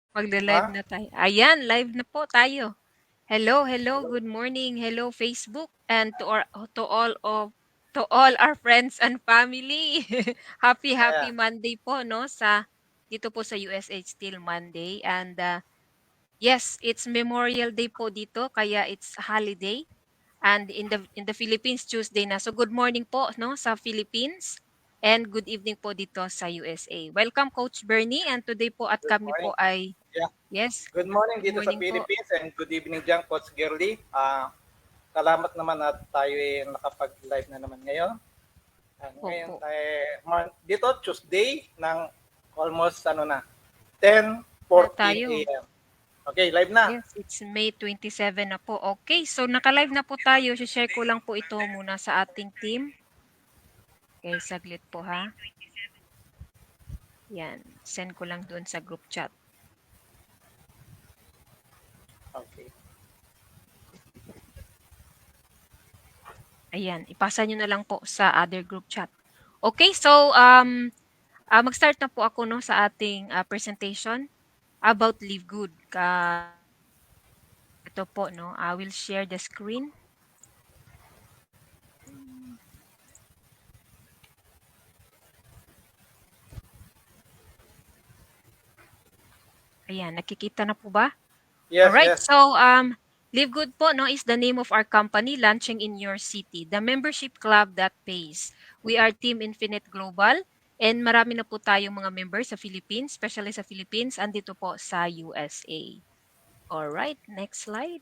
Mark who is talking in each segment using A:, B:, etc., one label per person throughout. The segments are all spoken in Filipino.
A: Magla-live
B: Ha?
A: na tayo. Ayan, live na po tayo. Hello, hello, good morning. Hello Facebook and to all our friends and family. Happy
B: Ayan.
A: Monday po no sa dito po sa USH Still Monday and yes, it's Memorial Day po dito kaya it's holiday and in the Philippines Tuesday na. So good morning po no sa Philippines and good evening po dito sa USA. Welcome Coach Bernie and today po at
B: Good
A: kami
B: morning.
A: po ay
B: Yeah.
A: yes,
B: Good morning
A: good
B: dito sa
A: morning po.
B: Philippines and good evening dyan, Coach Girly. Salamat naman at tayo ay nakapag-live na naman ngayon. Ngayon
A: Opo.
B: dito Tuesday ng almost
A: 'Na
B: 10:14
A: tayo.
B: a.m. Okay, live na.
A: Yes, it's May 27 na po. Okay, so naka-live na po tayo. Share ko lang po ito muna sa ating team. Okay, saglit po ha. Yan, send ko lang doon sa group chat.
B: Okay.
A: Ayan, ipasa nyo na lang po sa other group chat. Okay, so mag-start na po ako no sa ating presentation about Live Good. Ito po no, I will share the screen. Ayan, nakikita na po ba?
B: Yes,
A: Alright,
B: yes.
A: so Live Good po no is the name of our company launching in your city, the membership club that pays. We are Team Infinite Global and marami na po tayong mga members sa Philippines, especially sa Philippines, andito po sa USA. Alright, next slide.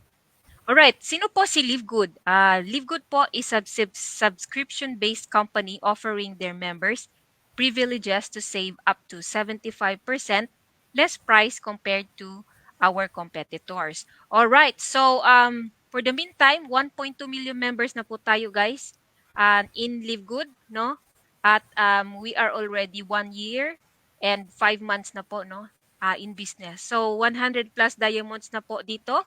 A: Alright, sino po si Live Good? Live Good po is a subscription-based company offering their members privileges to save up to 75% less price compared to our competitors. Alright, so for the meantime, 1.2 million members na po tayo guys in Live Good, no? At we are already 1 year and 5 months na po, no? In business. So 100 plus diamonds na po dito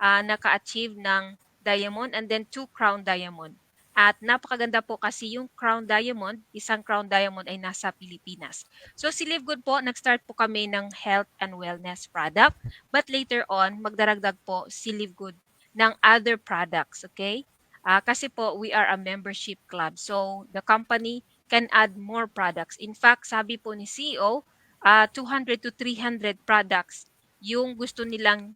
A: naka-achieve ng diamond and then 2 crown diamond. At napakaganda po kasi yung crown diamond, isang crown diamond ay nasa Pilipinas. So si Live Good po, nag-start po kami ng health and wellness product. But later on, magdaragdag po si Live Good ng other products, okay? Kasi po, we are a membership club. So the company can add more products. In fact, sabi po ni CEO, 200 to 300 products yung gusto nilang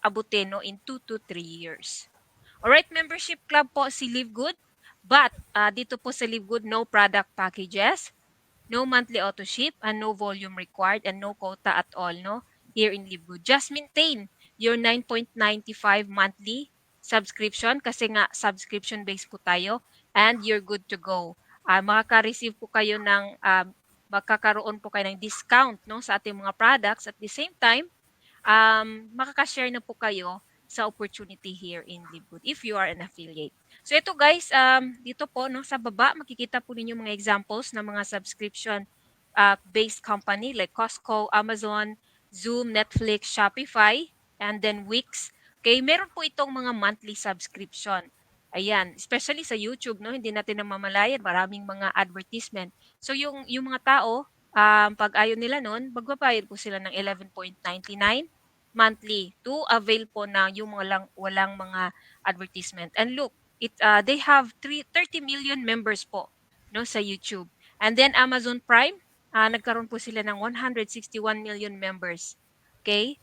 A: abutin no, in 2 to 3 years. Alright, membership club po si Live Good. But dito po sa Live Good, no product packages, no monthly auto ship, and no volume required, and no quota at all no, here in Live Good. Just maintain your 9.95 monthly subscription kasi nga subscription-based po tayo and you're good to go. Makaka-receive po kayo ng magkakaroon po kayo ng discount no, sa ating mga products at the same time makaka-share na po kayo sa opportunity here in Livegood if you are an affiliate. So ito guys, dito po no, sa baba makikita po ninyo mga examples ng mga subscription based company like Costco, Amazon, Zoom, Netflix, Shopify, and then Wix. Okay, meron po itong mga monthly subscription. Ayan, especially sa YouTube, no, hindi natin namamalayan, maraming mga advertisement. So yung mga tao, pag ayaw nila nun, magbabayad po sila ng 11.99 monthly to avail po na yung mga walang mga advertisement. And look, they have 30 million members po no sa YouTube. And then Amazon Prime, nagkaroon po sila ng 161 million members. Okay?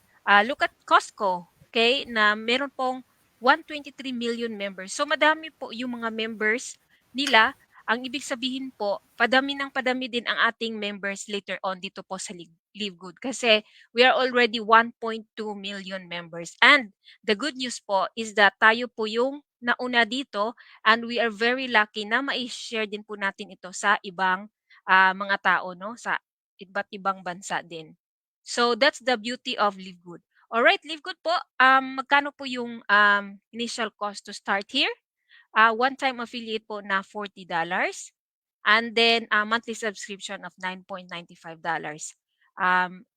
A: Look at Costco, okay, na meron pong 123 million members. So madami po yung mga members nila. Ang ibig sabihin po, padami ng padami din ang ating members later on dito po sa Live Good kasi we are already 1.2 million members. And the good news po is that tayo po yung nauna dito and we are very lucky na mai-share din po natin ito sa ibang mga tao no sa iba't ibang bansa din. So that's the beauty of Live Good. All right, Live Good po. Magkano po yung initial cost to start here? One-time affiliate po na $40 and then a monthly subscription of $9.95.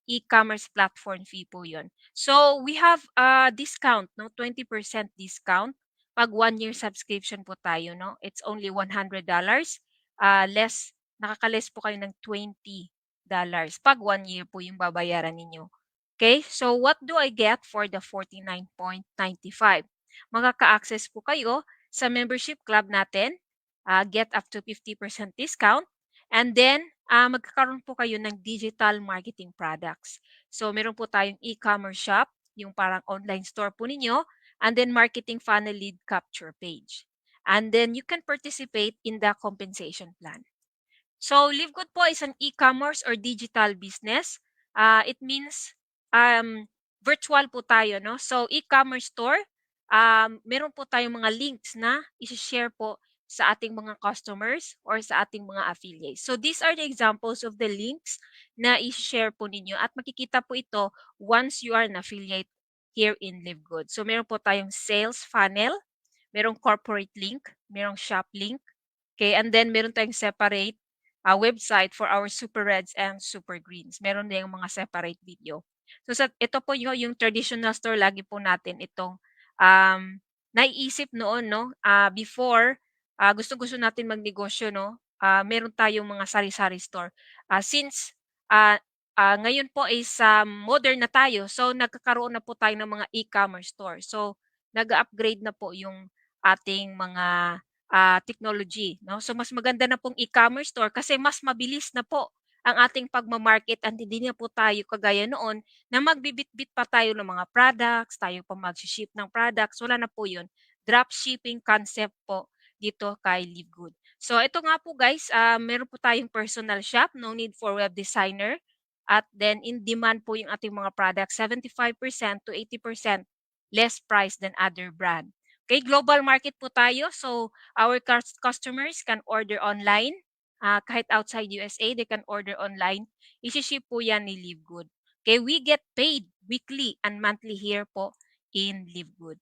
A: E-commerce platform fee po 'yon. So we have a discount no, 20% discount pag 1 year subscription po tayo no. It's only $100. Less nakaka-less po kayo ng $20 pag 1 year po yung babayaran ninyo. Okay, so what do I get for the 49.95? Makaka-access po kayo sa membership club natin, get up to 50% discount, and then magkakaroon po kayo ng digital marketing products. So meron po tayong e-commerce shop, yung parang online store po ninyo, and then marketing funnel lead capture page. And then you can participate in the compensation plan. So, LiveGood po is an e-commerce or digital business. It means virtual po tayo, no? So, e-commerce store, meron po tayong mga links na i-share po sa ating mga customers or sa ating mga affiliates. So, these are the examples of the links na i-share po ninyo at makikita po ito once you are an affiliate here in LiveGood. So, meron po tayong sales funnel, merong corporate link, merong shop link, okay, and then meron tayong separate website for our super reds and super greens. Meron din yung mga separate video. So ito po yung traditional store, lagi po natin itong naiisip noon, no? Before, gusto-gusto natin magnegosyo, no? Meron tayong mga sari-sari store. Since ngayon po is modern na tayo, so nagkakaroon na po tayo ng mga e-commerce store. So nag-upgrade na po yung ating mga technology, no? So mas maganda na pong e-commerce store kasi mas mabilis na po ang ating pagma-market at hindi na po tayo kagaya noon na magbibitbit pa tayo ng mga products, tayo pa mag-ship ng products. Wala na po 'yun. Drop shipping concept po dito kay LiveGood. So ito nga po guys, meron po tayong personal shop, no need for web designer. At then in demand po yung ating mga products, 75% to 80% less price than other brand. Okay, global market po tayo. So, our customers can order online. Kahit outside USA, they can order online. Isi-ship po yan ni LiveGood. Okay, we get paid weekly and monthly here po in LiveGood.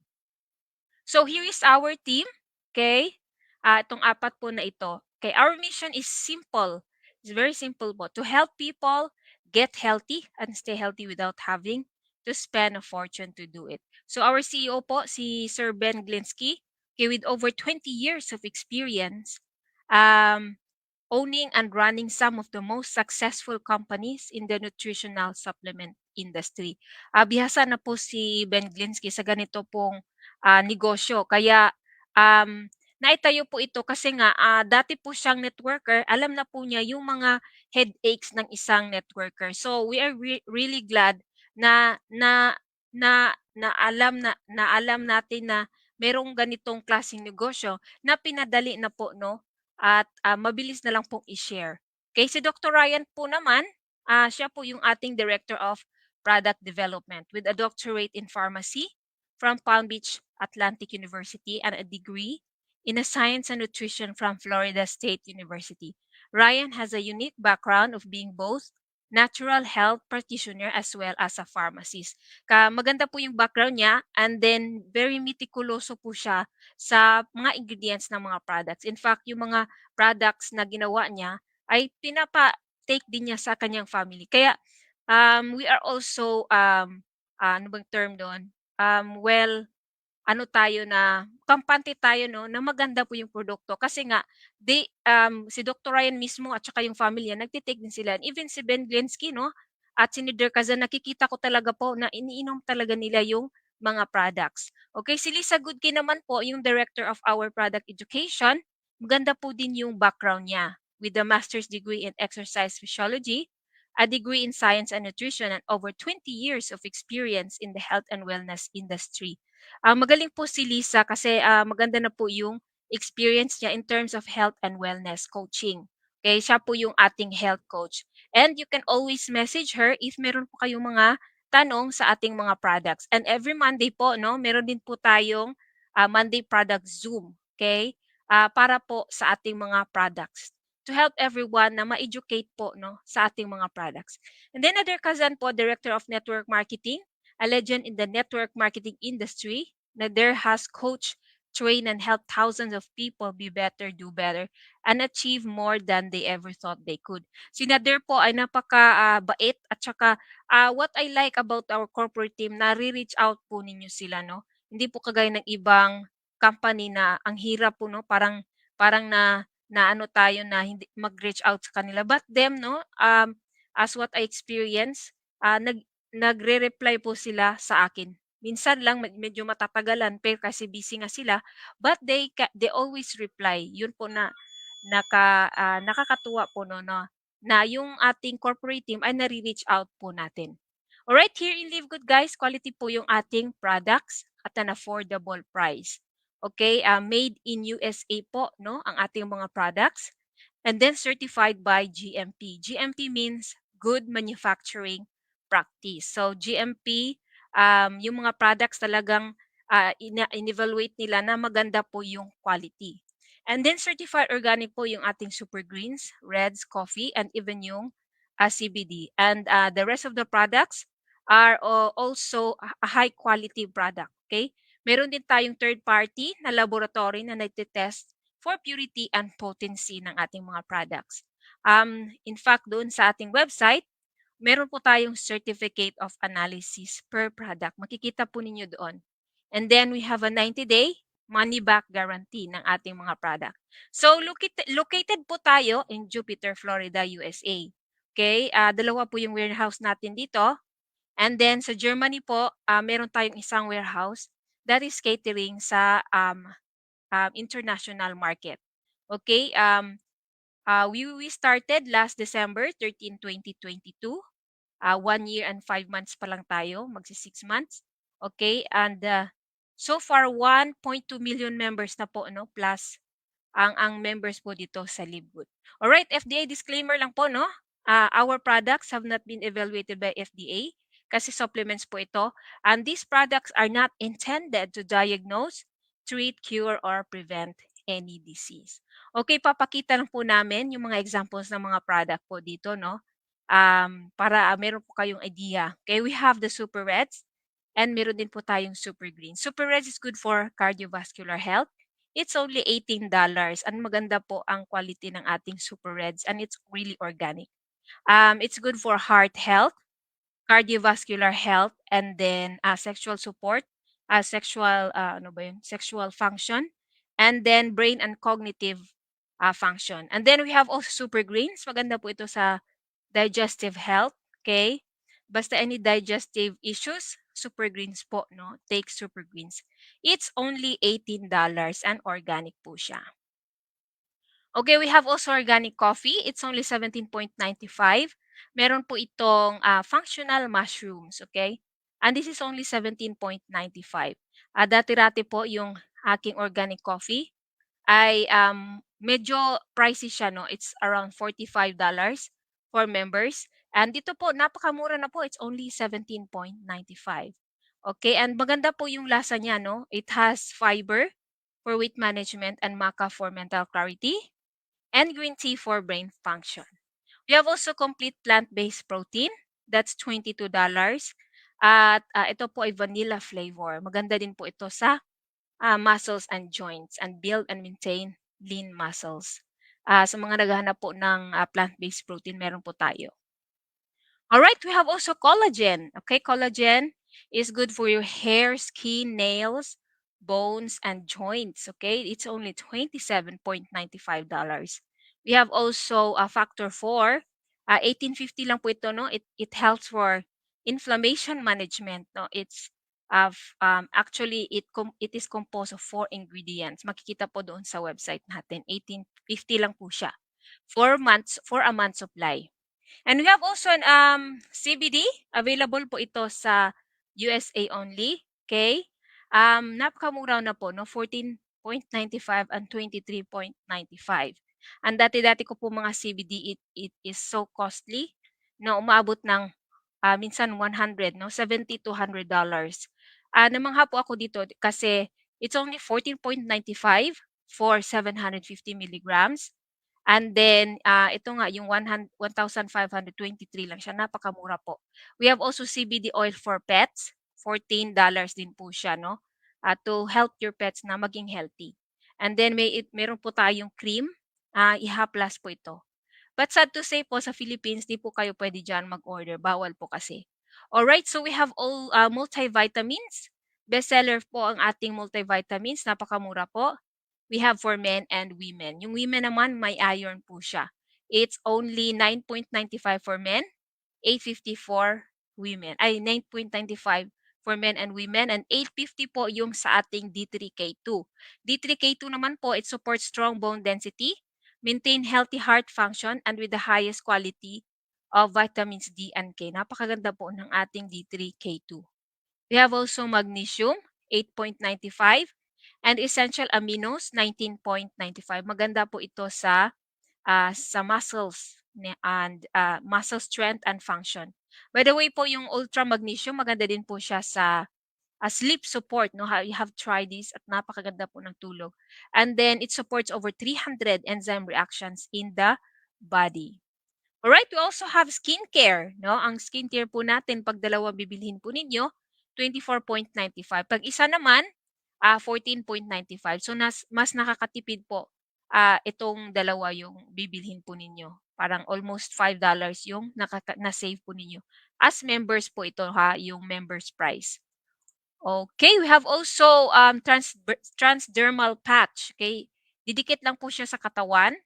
A: So, here is our team. Okay, itong apat po na ito. Okay, our mission is simple. It's very simple po. To help people get healthy and stay healthy without having to spend a fortune to do it. So our CEO po, si Sir Ben Glinsky, okay, with over 20 years of experience, um, owning and running some of the most successful companies in the nutritional supplement industry. Bihasa na po si Ben Glinsky sa ganito pong negosyo. Kaya naitayo po ito kasi nga dati po siyang networker, alam na po niya yung mga headaches ng isang networker. So we are really glad na na na alam natin na merong ganitong klaseng negosyo na pinadali na po, no, at mabilis na lang pong i-share. Okay, si Dr. Ryan po naman, siya po yung ating Director of Product Development with a doctorate in pharmacy from Palm Beach Atlantic University and a degree in Science and Nutrition from Florida State University. Ryan has a unique background of being both natural health practitioner as well as a pharmacist. Maganda po yung background niya, and then very meticuloso po siya sa mga ingredients ng mga products. In fact, yung mga products na ginawa niya ay pinapa-take din niya sa kanyang family. Kaya we are also ano bang term doon? Well, ano tayo na kampante tayo, no, na maganda po yung produkto kasi nga si Dr. Ryan mismo at saka yung family niya nagte-take din sila. Even si Ben Glinsky, no, at si Nider Kazan, nakikita ko talaga po na iniinom talaga nila yung mga products. Okay, si Lisa Goodkey naman po, yung director of our product education, maganda po din yung background niya with a master's degree in exercise physiology, a degree in science and nutrition, and over 20 years of experience in the health and wellness industry. Magaling po si Lisa kasi maganda na po yung experience niya in terms of health and wellness coaching. Okay, siya po yung ating health coach. And you can always message her if meron po kayong mga tanong sa ating mga products. And every Monday po, no, meron din po tayong Monday product Zoom. Okay? Para po sa ating mga products to help everyone na ma-educate po, no, sa ating mga products. And then Nader Kazan po, Director of Network Marketing, a legend in the network marketing industry. Nader has coached, trained, and helped thousands of people be better, do better, and achieve more than they ever thought they could. Si Nader po ay napaka-bait at saka what I like about our corporate team, na re-reach out po ninyo sila, no? Hindi po kagaya ng ibang company na ang hirap po, no? Parang na ano tayo na hindi mag-reach out sa kanila. But them, no, as what I experience, nagre-reply po sila sa akin. Minsan lang medyo matatagalan pero kasi busy nga sila, but they always reply. Yun po na nakakatuwa po no, na yung ating corporate team ay nare-reach out po natin. Alright, here in Live Good guys, quality po yung ating products at an affordable price. Okay, made in USA po no ang ating mga products, and then certified by GMP. GMP means Good Manufacturing Practice. So GMP, yung mga products talagang in-evaluate nila na maganda po yung quality. And then certified organic po yung ating super greens, reds, coffee, and even yung CBD. And the rest of the products are also a high quality product. Okay? Meron din tayong third party na laboratory na nagtitest for purity and potency ng ating mga products. In fact, doon sa ating website, meron po tayong certificate of analysis per product. Makikita po ninyo doon. And then we have a 90-day money back guarantee ng ating mga product. So located po tayo in Jupiter, Florida, USA. Okay? Dalawa po yung warehouse natin dito. And then sa Germany po, meron tayong isang warehouse that is catering sa international market. Okay? We started last December 13, 2022. 1 year and 5 months pa lang tayo, magsi 6 months. Okay? And so far 1.2 million members na po no, plus ang members po dito sa LiveGood. Alright, FDA disclaimer lang po no. Our products have not been evaluated by FDA kasi supplements po ito, and these products are not intended to diagnose, treat, cure, or prevent any disease. Okay, papakita lang po namin yung mga examples ng mga product po dito no. Para meron po kayong idea. Okay, we have the Super Reds and meron din po tayong Super Green. Super Reds is good for cardiovascular health. It's only $18. Ang maganda po ang quality ng ating Super Reds and it's really organic. It's good for heart health, cardiovascular health, and then sexual support, sexual function, and then brain and cognitive function. And then we have also Super Greens. Maganda po ito sa digestive health, okay? Basta any digestive issues, Super Greens po, no? Take Super Greens. It's only $18 and organic po siya. Okay, we have also organic coffee. It's only 17.95. Meron po itong functional mushrooms, okay? And this is only 17.95. Dati-rati po yung aking organic coffee ay medyo pricey siya, no? It's around $45 for members. And dito po, napakamura na po. It's only 17.95. Okay, and maganda po yung lasa niya, no? It has fiber for weight management and maca for mental clarity, and green tea for brain function. We have also complete plant-based protein. That's $22. At ito po ay vanilla flavor. Maganda din po ito sa muscles and joints and build and maintain lean muscles. Sa mga naghahanap po ng plant-based protein, meron po tayo. Alright, we have also collagen. Okay, collagen is good for your hair, skin, nails, bones, and joints. Okay, it's only $27.95. We have also a factor 4. 1850 lang po ito, no? It helps for inflammation management, no? It's actually it is composed of 4 ingredients. Makikita po doon sa website natin. 1850 lang po siya. 4 months for a month supply. And we have also an CBD. Available po ito sa USA only. Okay? Napakamura na po, no? 14.95 and 23.95. Ang dati-dati ko po mga CBD, it is so costly na umabot ng minsan 100, no? $70 to $100. Namangha po ako dito kasi it's only 14.95 for 750 milligrams. And then, ito nga, yung 1,523 lang siya. Napakamura po. We have also CBD oil for pets. $14 din po siya, no? To help your pets na maging healthy. And then, meron po tayong cream. IHA Plus po ito. But sad to say po, sa Philippines, di po kayo pwede dyan mag-order. Bawal po kasi. Alright, so we have all multivitamins. Bestseller po ang ating multivitamins. Napakamura po. We have for men and women. Yung women naman, may iron po siya. It's only 9.95 for men, 8.54 women. Ay, 9.95 for men and women, and 850 po yung sa ating D3K2. D3K2 naman po, it supports strong bone density, maintain healthy heart function, and with the highest quality of vitamins D and K. Napakaganda po ng ating D3K2. We have also magnesium, 8.95, and essential aminos, 19.95. Maganda po ito sa muscles and muscle strength and function. By the way po, yung ultra magnesium, maganda din po siya sa sleep support. No? You have tried this at napakaganda po ng tulog. And then it supports over 300 enzyme reactions in the body. Alright, we also have skincare. No? Ang skincare po natin, pag dalawa bibilhin po ninyo, 24.95. Pag isa naman, 14.95. So mas nakakatipid po itong dalawa yung bibilhin po ninyo. Parang almost $5 yung na-save po ninyo. As members po ito ha, yung members price. Okay, we have also transdermal patch. Okay, didikit lang po siya sa katawan.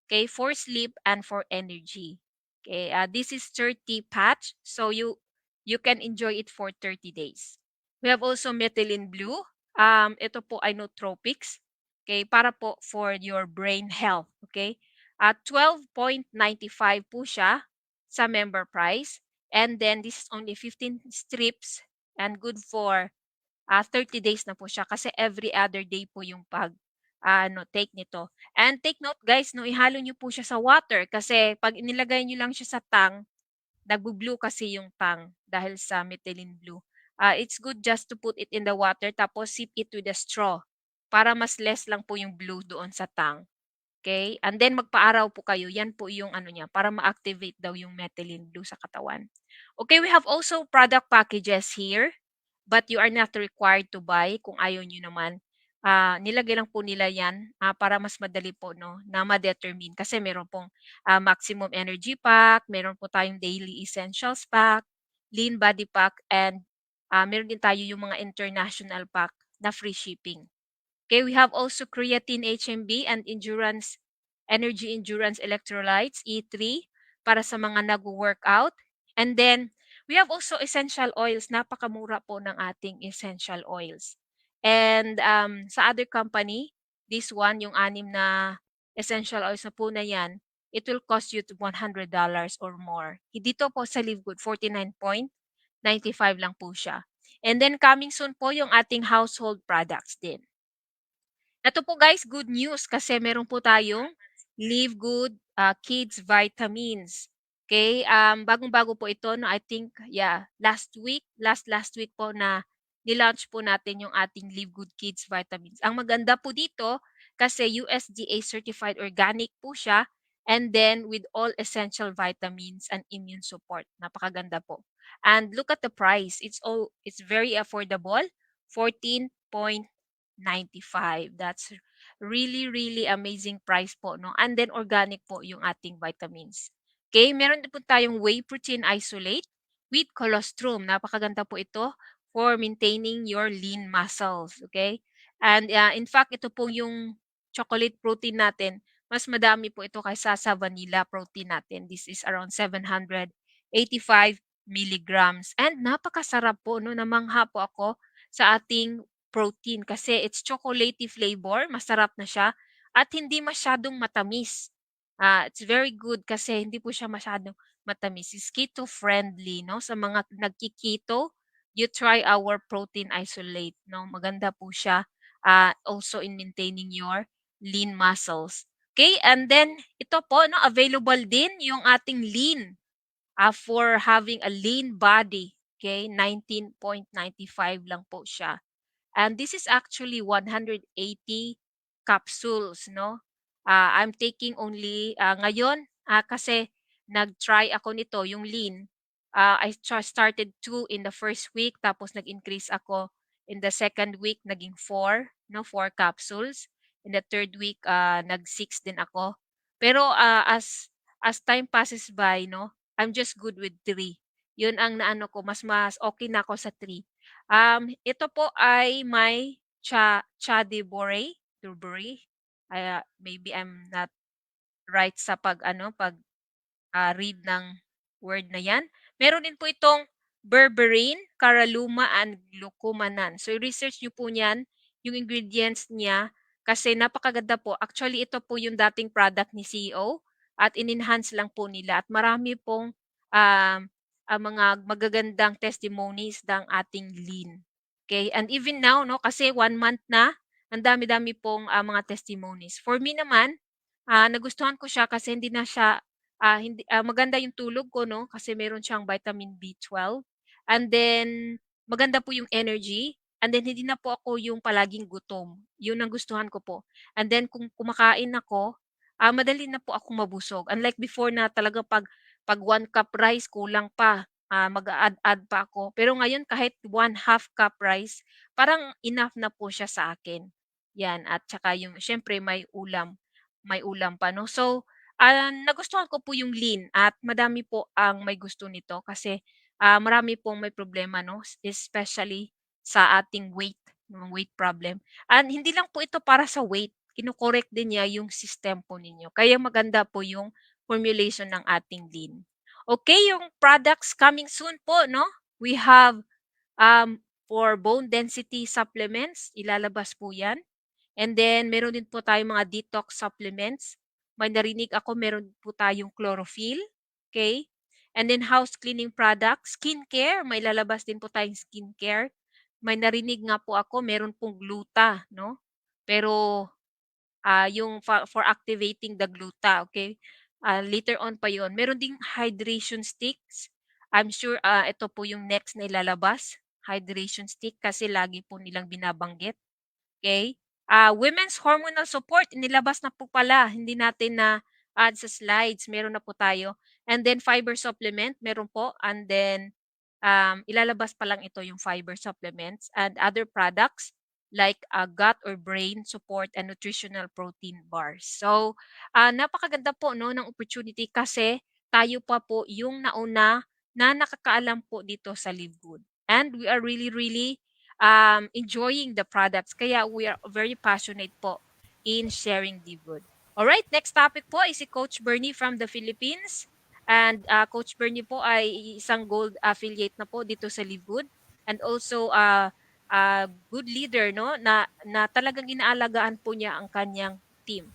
A: Okay, for sleep and for energy. Okay, this is 30 patch, so you can enjoy it for 30 days. We have also methylene blue. Ito po ay nootropics. Okay, para po for your brain health. Okay, 12.95 po siya sa member price. And then this is only 15 strips and good for 30 days na po siya kasi every other day po yung take nito. And take note guys, no, ihalo niyo po siya sa water kasi pag inilagay niyo lang siya sa tang, nagbo-blue kasi yung tang dahil sa methylene blue. It's good just to put it in the water tapos sip it with a straw para mas less lang po yung blue doon sa tang. Okay? And then magpaaraw po kayo. Yan po yung ano niya para ma-activate daw yung methylene blue sa katawan. Okay, we have also product packages here, but you are not required to buy kung ayaw nyo naman. Nilagay lang po nila yan para mas madali po no, na ma-determine. Kasi meron pong maximum energy pack, meron po tayong daily essentials pack, lean body pack, and meron din tayo yung mga international pack na free shipping. Okay, we have also creatine HMB and energy endurance electrolytes, E3, para sa mga nag-workout. And then, we have also essential oils. Napakamura po ng ating essential oils. And sa other company, this one, yung 6 na essential oils na po na yan, it will cost you to $100 or more. Dito po sa Live Good, 49.95 lang po siya. And then coming soon po yung ating household products din. Ito po guys, good news kasi meron po tayong Live Good Kids Vitamins. Okay, bagong-bago po ito no, I think last week po na nilaunch po natin yung ating Live Good Kids Vitamins. Ang maganda po dito kasi USDA certified organic po siya and then with all essential vitamins and immune support. Napakaganda po. And look at the price. It's very affordable. 14.95. That's really, really amazing price po, no? And then organic po yung ating vitamins. Okay, meron din po tayong whey protein isolate with colostrum. Napakaganda po ito for maintaining your lean muscles. Okay? And in fact, ito po yung chocolate protein natin. Mas madami po ito kaysa sa vanilla protein natin. This is around 785 milligrams. And napakasarap po, no? Namangha po ako sa ating protein kasi it's chocolatey flavor, masarap na siya at hindi masyadong matamis. It's very good kasi hindi po siya masyadong matamis. It's keto friendly, no? Sa mga nagki-keto, you try our protein isolate, no? Maganda po siya also in maintaining your lean muscles. Okay? And then ito po, no, available din yung ating lean for having a lean body. Okay? 19.95 lang po siya. And this is actually 180 capsules, no? I'm taking only ngayon kasi nag-try ako nito, yung lean. I started 2 in the first week tapos nag-increase ako in the second week naging 4, no, 4 capsules. In the third week nag-6 din ako. Pero as time passes by, no, I'm just good with 3. Yun ang naano ko, mas okay na ako sa 3. Ito po ay may Chardonnay, Durbury. Maybe I'm not right sa pag read ng word na 'yan. Meron din po itong berberine, caralluma, and glucomannan. So, research nyo po niyan, yung ingredients niya, kasi napakaganda po. Actually, ito po yung dating product ni CEO at in-enhance lang po nila. At marami pong mga magagandang testimonies ng ating lean. Okay? And even now, no, kasi 1 month na, ang dami-dami pong mga testimonies. For me naman, nagustuhan ko siya kasi hindi na siya maganda yung tulog ko, no, kasi meron siyang vitamin B12. And then maganda po yung energy. And then hindi na po ako yung palaging gutom. Yun ang gustuhan ko po. And then kung kumakain ako, madali na po akong mabusog. Unlike before na talaga pag 1 cup rice kulang pa, mag-a-add pa ako. Pero ngayon kahit 1/2 cup rice, parang enough na po siya sa akin. Yan, at saka yung siyempre may ulam pa, no. So, nagustuhan ko po yung lean at madami po ang may gusto nito kasi marami pong may problema, no, especially sa ating weight, yung weight problem. And hindi lang po ito para sa weight, kino-correct din niya yung system po ninyo. Kaya maganda po yung formulation ng ating lean. Okay, yung products coming soon po, no? We have for bone density supplements, ilalabas po 'yan. And then meron din po tayong mga detox supplements. May narinig ako meron po tayong chlorophyll, okay? And then house cleaning products, skincare, may lalabas din po tayong skincare. May narinig nga po ako meron pong gluta, no? Pero yung for activating the gluta, okay? Later on pa yon. Meron ding hydration sticks. I'm sure ito po yung next na ilalabas, hydration stick kasi lagi po nilang binabanggit. Okay? Women's hormonal support, inilabas na po pala. Hindi natin na add sa slides. Meron na po tayo. And then fiber supplement, meron po. And then ilalabas pa lang ito yung fiber supplements and other products like gut or brain support and nutritional protein bars. So, napakaganda po no ng opportunity kasi tayo pa po yung nauna na nakakaalam po dito sa Live Good. And we are really, really enjoying the products. Kaya we are very passionate po in sharing Live Good. Alright, next topic po is si Coach Bernie from the Philippines. And Coach Bernie po ay isang gold affiliate na po dito sa Live Good. And also good leader no na talagang inaalagaan po niya ang kanyang team.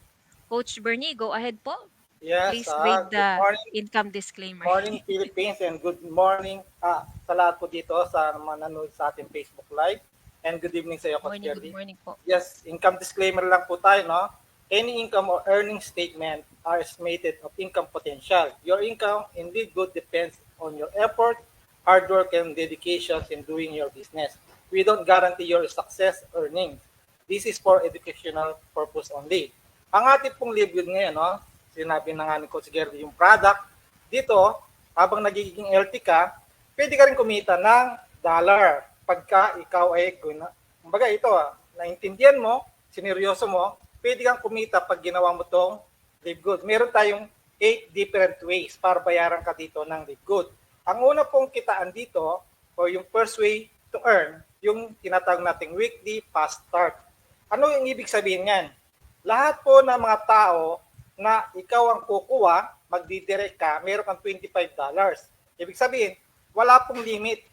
A: Coach Bernie, go ahead po.
B: Yes,
A: Please read
B: good
A: the
B: morning,
A: income disclaimer.
B: morning Philippines and good morning sa lahat po dito sa mga nanonood sa ating Facebook Live. And good evening sa iyo, Coach
A: Morning, good
B: Jerry.
A: morning po.
B: Yes, income disclaimer lang po tayo, no? Any income or earning statement are estimated of income potential. Your income indeed good depends on your effort, hard work, and dedications in doing your business. We don't guarantee your success earnings. This is for educational purpose only. Ang ating pong live good ngayon, no? Sinabi na nga ni Coach Gary yung product. Dito, habang nagiging LT ka, pwede ka rin kumita ng dollar pagka ikaw ay, kumbaga ito, naintindihan mo, sineryoso mo, pwede kang kumita pag ginawa mo tong live good. Meron tayong 8 different ways para bayaran ka dito ng live good. Ang una pong kitaan dito, o yung first way to earn, yung tinatawag nating weekly fast start. Ano yung ibig sabihin yan? Lahat po ng mga tao na ikaw ang kukuha, magdidirect ka, meron kang $25. Ibig sabihin, wala pong limit.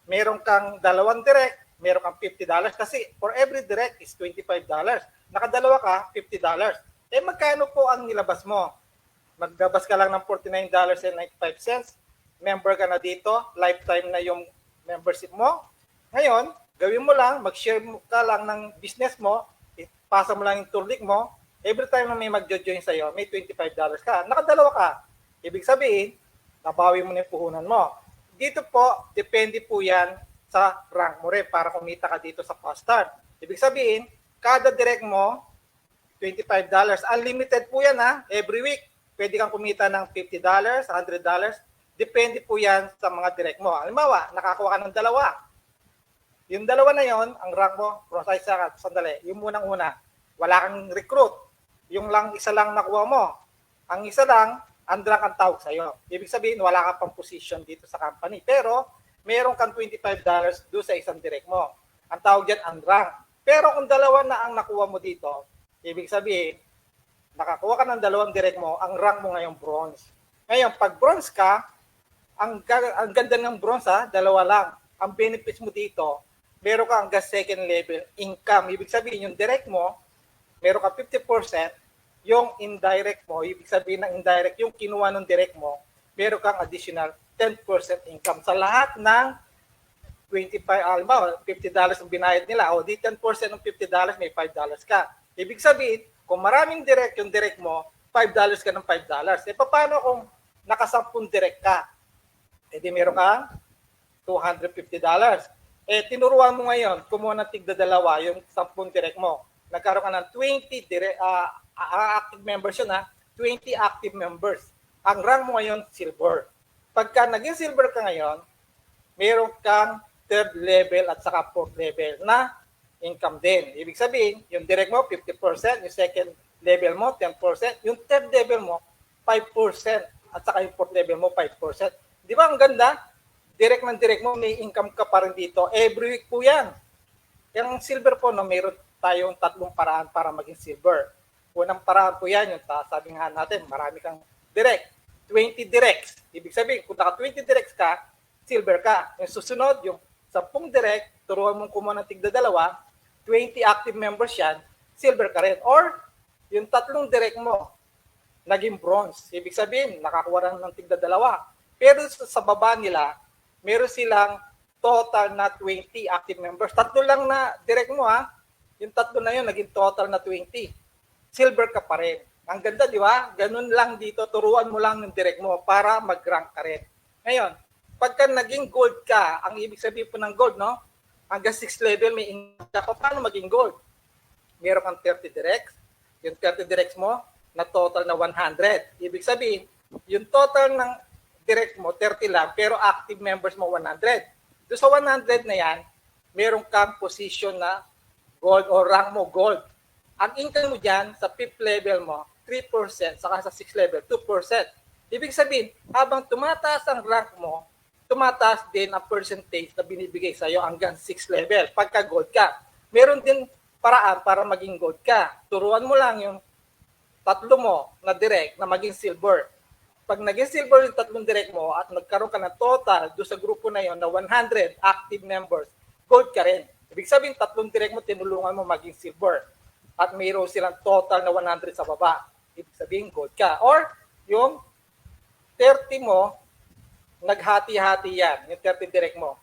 B: Meron kang 2 direct, meron kang $50 kasi for every direct is $25. Nakadalawa ka, $50. Eh magkano po ang nilabas mo? Maglabas ka lang ng $49.95. Member ka na dito, lifetime na yung membership mo. Ngayon, gawin mo lang, mag-share ka lang ng business mo, ipasa mo lang yung turlik mo, every time na may mag-join sa'yo, may $25 ka. Nakadalawa ka. Ibig sabihin, nabawi mo na yung puhunan mo. Dito po, depende po yan sa rank mo rin para kumita ka dito sa fast start. Ibig sabihin, kada direct mo, $25. Unlimited po yan ha, every week. Pwede kang kumita ng $50, $100. Depende po yan sa mga direct mo. Halimbawa, nakakuha ka ng 2. Yung 2 na yon, ang rank mo, process ka, sandali, yung munang-una, wala kang recruit. Yung isa lang nakuha mo. Ang isa lang, unrank ang tawag sa'yo. Ibig sabihin, wala ka pang position dito sa company. Pero, meron kang $25 doon sa isang direct mo. Ang tawag dyan, unrank. Pero kung 2 na ang nakuha mo dito, ibig sabihin, nakakuha ka ng 2 direct mo, ang rank mo ngayon bronze. Ngayon, pag bronze ka, ang ganda ng bronze ha, dalawa lang. Ang benefits mo dito, meron ka hanggang second level income. Ibig sabihin, yung direct mo, meron ka 50%, yung indirect mo, ibig sabihin ng indirect, yung kinuha ng direct mo, meron kang additional 10% income sa lahat ng 25, alam $50 ang binayad nila, o di 10% ng $50, may $5 ka. Ibig sabihin, kung maraming direct yung direct mo, $5 ka ng $5. E paano kung nakasampung direct ka? E di meron kang $250. Eh, tinuruan mo ngayon, kumuha ng tigda dalawa, yung 10 direct mo. Nagkaroon ka ng 20 direct, active members yun ha, 20 active members. Ang rank mo ngayon, silver. Pagka naging silver ka ngayon, meron kang third level at saka fourth level na income din. Ibig sabihin, yung direct mo, 50%, yung second level mo, 10%, yung third level mo, 5%, at saka yung fourth level mo, 5%. Di ba ang ganda? Direct ng direct mo, may income ka pa rin dito. Every week po yan. Yung silver po, no, mayroon tayong 3 paraan para maging silver. Unang paraan po yan, yung sabi nga natin, marami kang direct. 20 directs. Ibig sabihin, kung naka 20 directs ka, silver ka. Yung susunod, yung 10 direct, turuan mong kumuha ng tigda dalawa, 20 active members yan, silver ka rin. Or, yung 3 direct mo, naging bronze. Ibig sabihin, nakakuha rin ng tigda dalawa. Pero sa baba nila, meron silang total na 20 active members. 3 lang na direct mo ha. Yung 3 na yun, naging total na 20. Silver ka pa rin. Ang ganda, di ba? Ganun lang dito, turuan mo lang ng direct mo para mag-rank ka rin. Ngayon, pagka naging gold ka, ang ibig sabihin po ng gold, no? Hanggang 6 level may income ka. Paano maging gold? Meron kang 30 directs. Yung 30 directs mo, na total na 100. Ibig sabihin, yung total ng direct mo, 30 lang, pero active members mo, 100. Doon sa 100 na yan, meron kang position na gold o rank mo, gold. Ang income mo dyan, sa 5th level mo, 3%, saka sa 6th level, 2%. Ibig sabihin, habang tumataas ang rank mo, tumataas din ang percentage na binibigay sa'yo hanggang 6th level, pagka gold ka. Meron din paraan para maging gold ka. Turuan mo lang yung 3 mo na direct na maging silver. Pag naging silver yung 3 direct mo at nagkaroon ka ng total doon sa grupo na yon na 100 active members, gold ka rin. Ibig sabihin, 3 direct mo, tinulungan mo maging silver. At mayroon silang total na 100 sa baba. Ibig sabihin, gold ka. Or, yung 30 mo, naghati-hati yan. Yung 30 direct mo.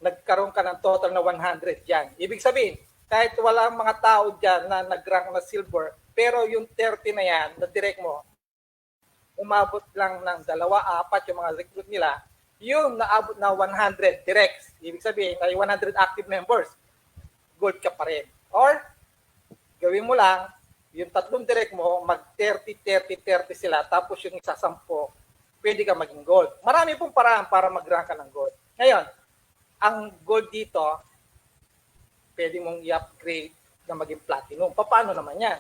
B: Nagkaroon ka ng total na 100 yan. Ibig sabihin, kahit walang mga tao dyan na nag-rank na silver, pero yung 30 na yan, na direct mo, umabot lang ng 2, 4 yung mga recruit nila, yung naabot na 100 directs. Ibig sabihin, ay 100 active members, gold ka pa rin. Or, gawin mo lang, yung 3 direct mo, mag-30, 30, 30 sila, tapos yung isa 10, pwede ka maging gold. Marami pong paraan para mag-rank ka ng gold. Ngayon, ang gold dito, pwede mong i-upgrade na maging platinum. Paano naman yan?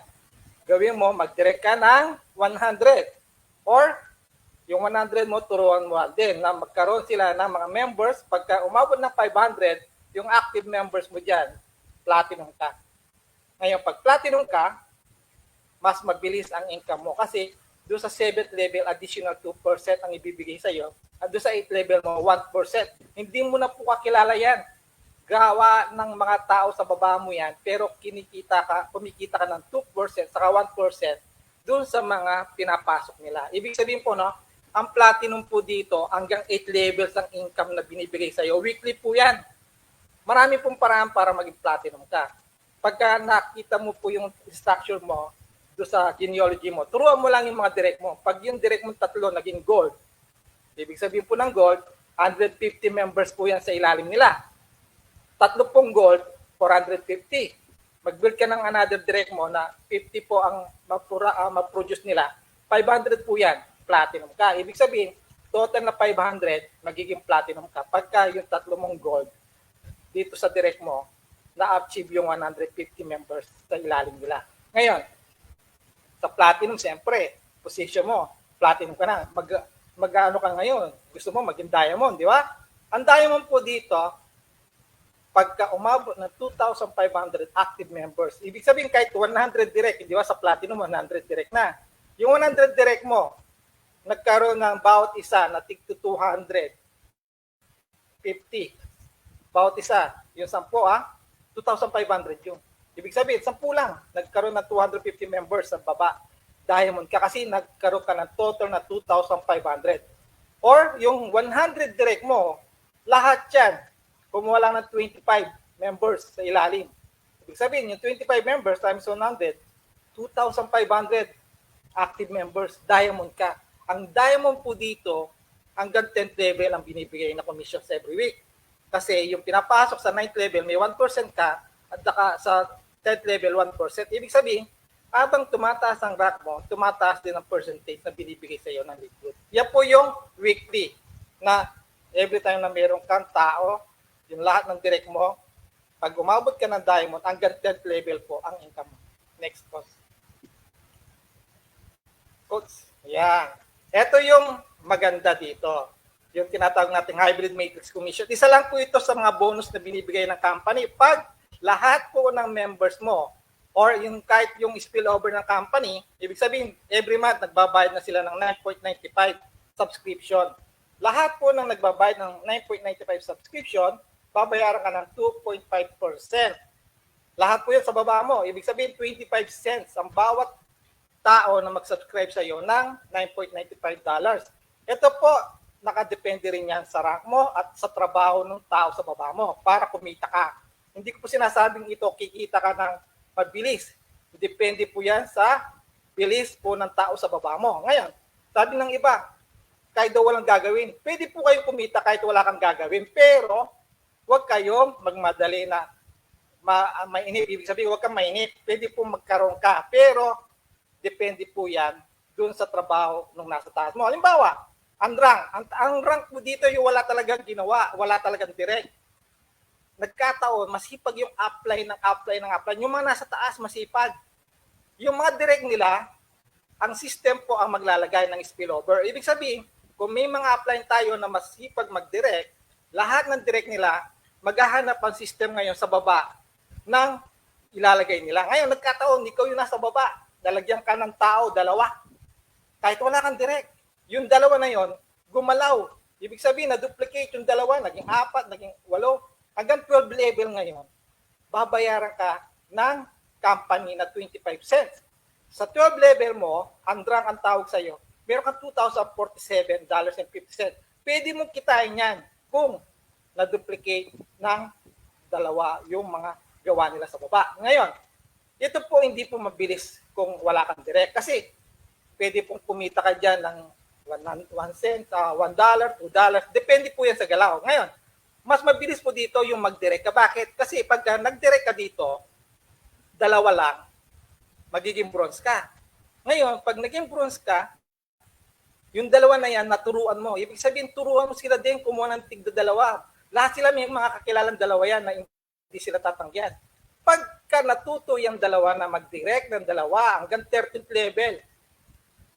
B: Gawin mo, mag-direct ka ng 100. Or, yung 100 mo, turuan mo din na magkaroon sila ng mga members. Pagka umabot ng 500, yung active members mo dyan, platinum ka. Ngayon, pag platinum ka, mas mabilis ang income mo. Kasi doon sa 7th level, additional 2% ang ibibigay sa'yo. At doon sa 8th level mo, 1%. Hindi mo na po kakilala yan. Gawa ng mga tao sa baba mo yan, pero kumikita ka ng 2%, saka 1%, doon sa mga pinapasok nila. Ibig sabihin po, no, ang platinum po dito, hanggang 8 levels ang income na binibigay sa'yo. Weekly po yan. Marami pong paraan para maging platinum ka. Pagka nakita mo po yung structure mo, doon sa genealogy mo, turuan mo lang yung mga direct mo. Pag yung direct mo 3 naging gold, ibig sabihin po ng gold, 150 members po yan sa ilalim nila. 3 pong gold, 450. Mag-build ka ng another direct mo na 50 po ang ma-produce nila, 500 po yan, platinum ka. Ibig sabihin, total na 500, magiging platinum ka. Pagka yung 3 mong gold, dito sa direct mo, na-achieve yung 150 members sa ilalim nila. Ngayon, sa platinum, siyempre, position mo, platinum ka na. Mag-ano ka ngayon? Gusto mo maging diamond, di ba? Ang diamond po dito, pagka umabot ng 2,500 active members, ibig sabihin kahit 100 direct, di ba sa platinum 100 direct na. Yung 100 direct mo, nagkaroon ng bawat isa na tig 250. Bawat isa, yung 10 2,500 yung. Ibig sabihin, 10 lang, nagkaroon ng 250 members sa baba. Diamond ka kasi nagkaroon ka ng total na 2,500. Or yung 100 direct mo, lahat yan, kumuha lang ng 25 members sa ilalim. Ibig sabihin, yung 25 members times 100, 2,500 active members, diamond ka. Ang diamond po dito, hanggang 10th level ang binibigay na commissions every week. Kasi yung pinapasok sa 9th level, may 1% ka, at sa 10th level, 1%. Ibig sabihin, habang tumataas ang rank mo, tumataas din ang percentage na binibigay sa iyo ng league group. Yan po yung weekly na every time na meron kang tao, yung lahat ng direct mo, pag umabot ka ng diamond, hanggang 10th level po ang income mo. Next post. Coach, yan. Ito yung maganda dito. Yung tinatawag nating hybrid matrix commission. Isa lang po ito sa mga bonus na binibigay ng company. Pag lahat po ng members mo, or yung kahit yung spillover ng company, ibig sabihin, every month nagbabayad na sila ng 9.95 subscription. Lahat po ng nagbabayad ng 9.95 subscription, babayaran ka ng 2.5%. Lahat po yun sa baba mo. Ibig sabihin, 25 cents ang bawat tao na mag-subscribe sa iyo ng $9.95. Ito po, nakadepende rin yan sa rank mo at sa trabaho ng tao sa baba mo para kumita ka. Hindi ko po sinasabing ito, kikita ka ng mabilis. Depende po yan sa bilis po ng tao sa baba mo. Ngayon, sabi ng iba, kahit daw walang gagawin, pwede po kayong kumita kahit wala kang gagawin, pero huwag kayong magmadali na mainip. Ibig sabihin, huwag kang mainip. Pwede po magkaroon ka, pero depende po yan dun sa trabaho ng nasa taas mo. Halimbawa, ang rank mo dito yung wala talagang ginawa, wala talagang direct. Nagkataon, masipag yung apply. Yung mga nasa taas, masipag. Yung mga direct nila, ang system po ang maglalagay ng spillover. Ibig sabihin, kung may mga apply tayo na masipag mag-direct, lahat ng direct nila, maghahanap ang system ngayon sa baba ng ilalagay nila. Ngayon, nagkataon, ikaw yung nasa baba, lalagyan ka ng tao, 2. Kahit wala kang direct. Yung 2 na yon, gumalaw. Ibig sabihin, na-duplicate yung 2, naging 4, naging 8, hanggang 12 level ngayon, babayaran ka ng company na 25 cents. Sa 12 level mo, handrang ang tawag sa iyo, meron kang $2,047.50. Pwede mong kitain yan kung na-duplicate ng 2 yung mga gawa nila sa baba. Ngayon, ito po hindi po mabilis kung wala kang direct. Kasi pwede pong kumita ka dyan ng 1 cent, $1, $2. Depende po yan sa galaw. Ngayon, mas mabilis po dito yung mag-direct ka. Bakit? Kasi pag nag-direct ka dito, 2 lang, magiging bronze ka. Ngayon, pag naging bronze ka, yung 2 na yan, naturuan mo. Ibig sabihin, turuan mo sila din kumuha ng tig 2. Lahat sila may mga kakilalang 2 yan na hindi sila tatanggihan. Pagka natuto yung 2 na mag-direct ng 2 hanggang 13th level,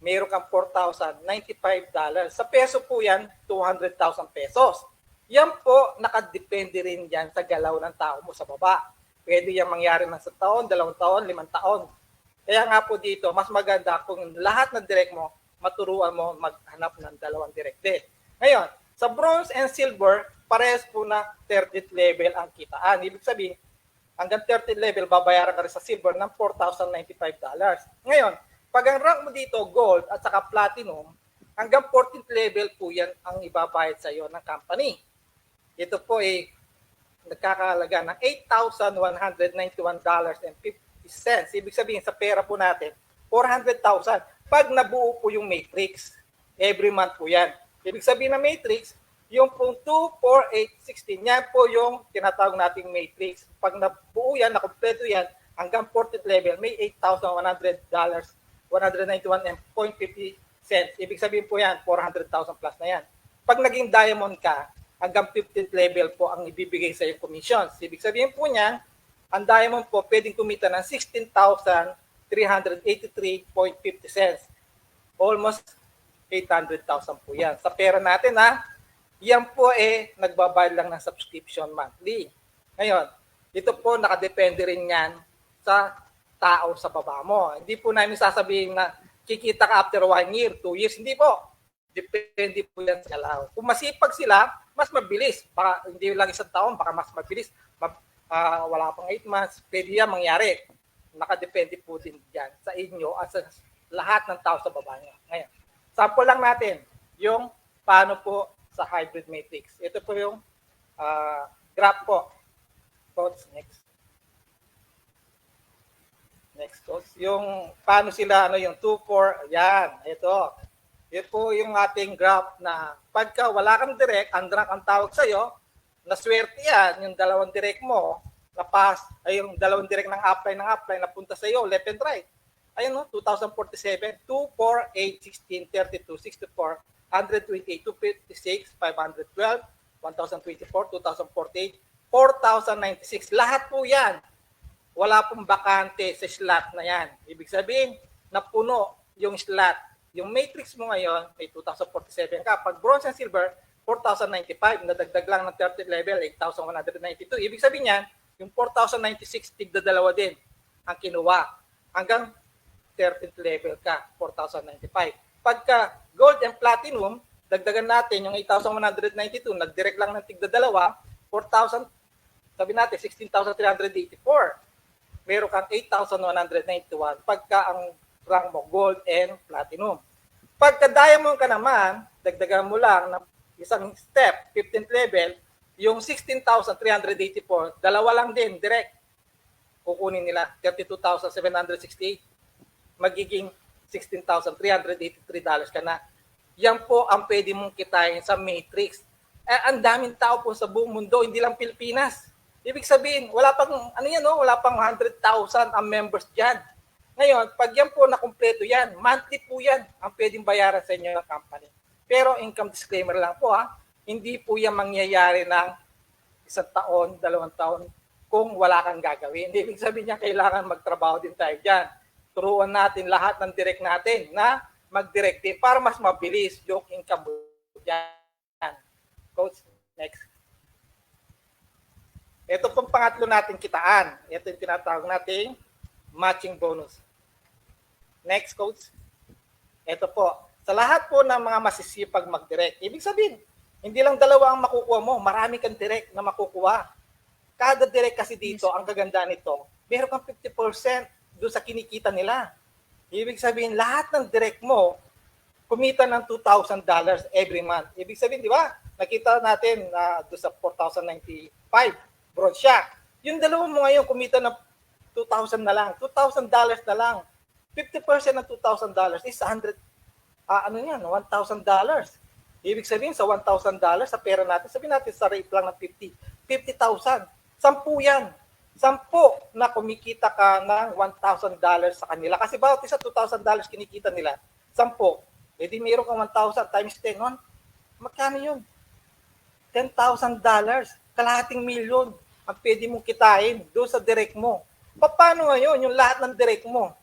B: mayroon kang $4,095. Sa peso po yan, 200,000 pesos. Yan po, nakadepende rin yan sa galaw ng tao mo sa baba. Pwede yan mangyari ng 1 taon, 2 taon, 5 taon. Kaya nga po dito, mas maganda kung lahat ng direct mo, maturuan mo maghanap ng 2 direct din. Ngayon, sa bronze and silver, parehas po na 30th level ang kitaan. Ibig sabihin, hanggang 30th level, babayaran ka rin sa silver ng $4,095. Ngayon, pag ang rank mo dito, gold at saka platinum, hanggang 14th level po yan ang ibabayad sa iyo ng company. Ito po ay nagkakahalaga ng $8,191.50. Ibig sabihin sa pera po natin, 400,000. Pag nabuo po yung matrix, every month po yan. Ibig sabihin na matrix, yung pong 2, 4, 8, 16, yan po yung tinatawag nating matrix. Pag nabuo yan, nakompleto yan, hanggang 14th level, may $8,100, 191.50 cents. Ibig sabihin po yan, 400,000 plus na yan. Pag naging diamond ka, hanggang 15th level po ang ibibigay sa iyo commissions. Ibig sabihin po niyan, ang diamond po pwedeng kumita ng 16,383.50 cents. Almost 800,000 po yan. Sa pera natin yan po nagbabayad lang ng subscription monthly. Ngayon, ito po nakadepende rin yan sa tao sa baba mo. Hindi po namin sasabihin na kikita ka after 1 year, 2 years. Hindi po. Depende po yan sa allow. Kung masipag sila, mas mabilis. Baka hindi lang isang taon, baka mas mabilis. Wala pang 8 months, pwede yan mangyari. Nakadepende po din dyan sa inyo at sa lahat ng tao sa baba nyo. Ngayon, sample lang natin yung paano po sa hybrid matrix. Ito po yung graph po. Coach, next. Next, coach. Yung paano sila, yung 2, 4, yan, ito. Ito po yung ating graph na pagka wala kang direct, undrack ang tawag sa'yo, naswerte yan, yung dalawang direct mo, ay yung dalawang direct ng upline, napunta sa'yo, left and right. Ayun, no? 2047, 2, 4, 8, 16, 32, 64, 128, 256, 512, 1024, 2048, 4096. Lahat po yan. Wala pong bakante sa slot na yan. Ibig sabihin, napuno yung slot. Yung matrix mo ngayon, may 2047 ka. Pag bronze and silver, 4095. Nadagdag lang ng 30th level, 8192. Ibig sabihin yan, yung 4096, tigda dalawa din ang kinuha. Hanggang 13th level ka, 4095. Pagka gold and platinum, dagdagan natin yung 8,192, nag-direct lang ng tigda dalawa, 4,000, sabi natin, 16,384. Meron kang 8,191 pagka ang rank mo gold and platinum. Pagka diamond ka naman, dagdagan mo lang ng isang step, 15th level, yung 16,384, dalawa lang din, direct. Kukunin nila, 32,768. Magiging $16,383 ka na. Yan po ang pwede mong kitain sa matrix. Ang daming tao po sa buong mundo, hindi lang Pilipinas. Ibig sabihin, wala pang, wala pang 100,000 ang members dyan. Ngayon, pag yan po nakumpleto yan, monthly po yan ang pwedeng bayaran sa inyo ng company. Pero income disclaimer lang po hindi po yan mangyayari ng 1 taon, 2 taon kung wala kang gagawin. Ibig sabihin niya, kailangan magtrabaho din tayo dyan. Turuan natin lahat ng direct natin na mag-direct din para mas mabilis yung income dyan. Coach, next. Ito pong pangatlo natin kitaan. Ito yung tinatawag nating matching bonus. Next, coach. Ito po. Sa lahat po ng mga masisipag mag-direct, ibig sabihin, hindi lang dalawa ang makukuha mo, marami kang direct na makukuha. Kada direct kasi dito, ang kaganda nito, meron kang 50% doon sa kinikita nila. Ibig sabihin, lahat ng direct mo, kumita ng $2,000 every month. Ibig sabihin, di ba? Nakita natin doon sa 4,095, bronze siya. Yung dalawa mo ngayon, kumita ng 2,000 na lang. $2,000 na lang. 50% ng $2,000 is $1,000. Ibig sabihin, sa $1,000 sa pera natin, sabihin natin sa rate lang ng 50,000. 10 yan. 10 na kumikita ka ng $1,000 sa kanila. Kasi bawat isa $2,000 kinikita nila. 10. E di meron kang 1,000 times 10. Magkano yun? $10,000. Kalahating milyon ang pwede mong kitain doon sa direct mo. Paano ngayon yung lahat ng direct mo?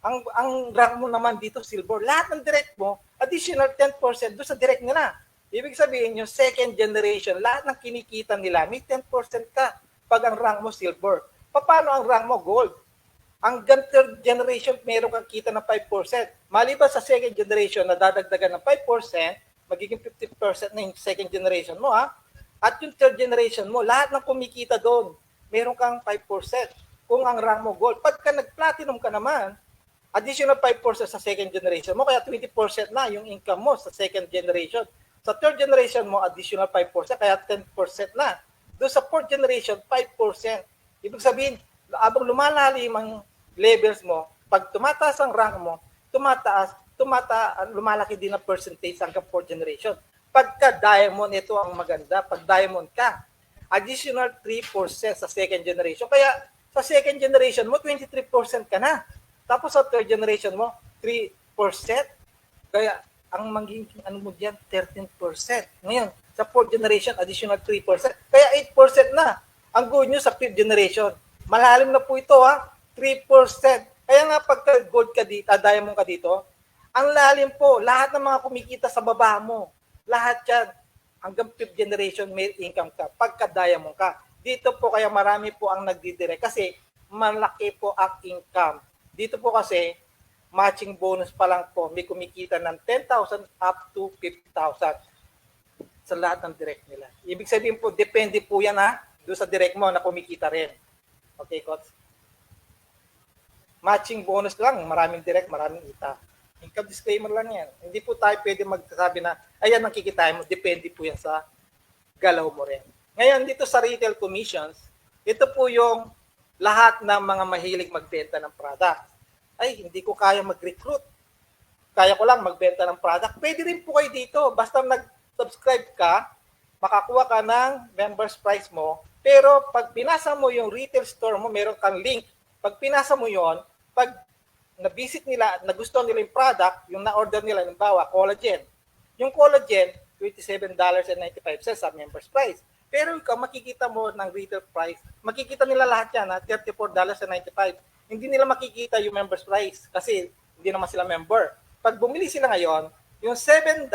B: Ang rank mo naman dito, silver. Lahat ng direct mo, additional 10% doon sa direct nila. Ibig sabihin, yung second generation, lahat ng kinikita nila, may 10% ka pag ang rank mo silver. Paano ang rank mo gold? Ang third generation, meron kang kita ng 5%. Maliban sa second generation na dadagdagan ng 5%, magiging 50% na yung second generation mo. At yung third generation mo, lahat ng kumikita doon, meron kang 5%. Kung ang rank mo gold. Pagka nag-platinum ka naman, additional 5% sa second generation mo, kaya 20% na yung income mo sa second generation. Sa third generation mo, additional 5%, kaya 10% na. Doon sa fourth generation, 5%. Ibig sabihin, abang lumalalim ang levels mo, pag tumataas ang rank mo, lumalaki din ang percentage hanggang fourth generation. Pagka diamond, ito ang maganda. Pag diamond ka, additional 3% sa second generation. Kaya sa second generation mo, 23% ka na. Tapos sa third generation mo, 3%. Kaya ang magiging mo diyan 13%. Ngayon, sa fourth generation, additional 3%. Kaya 8% na. Ang good news sa fifth generation. Malalim na po ito 3%. Kaya nga pagka gold ka dito, diamond ka dito, ang lalim po, lahat ng mga kumikita sa baba mo, lahat yan, hanggang fifth generation may income ka, pagka diamond ka. Dito po kaya marami po ang nagdidirect kasi malaki po ang income. Dito po kasi, matching bonus pa lang po, may kumikita ng 10,000 up to 50,000 sa lahat ng direct nila. Ibig sabihin po, depende po yan doon sa direct mo na kumikita rin. Okay, Coach? Matching bonus lang, maraming direct, maraming kita. Income disclaimer lang yan. Hindi po tayo pwede magsasabi na, ayan ang kikitain mo, depende po yan sa galaw mo rin. Ngayon, dito sa retail commissions, ito po yung lahat ng mga mahilig magbenta ng product. Ay, hindi ko kaya mag-recruit. Kaya ko lang magbenta ng product. Pwede rin po kayo dito. Basta nag-subscribe ka, makakuha ka ng members price mo. Pero pag pinasa mo yung retail store mo, meron kang link. Pag pinasa mo yon, pag na-visit nila, nagustuhan nila yung product, yung na-order nila, halimbawa, collagen. Yung collagen, $27.95 sa members price. Pero ikaw, makikita mo ng retail price, makikita nila lahat yan, $34.95. Hindi nila makikita yung members price kasi hindi naman sila member. Pag bumili sila ngayon, yung $7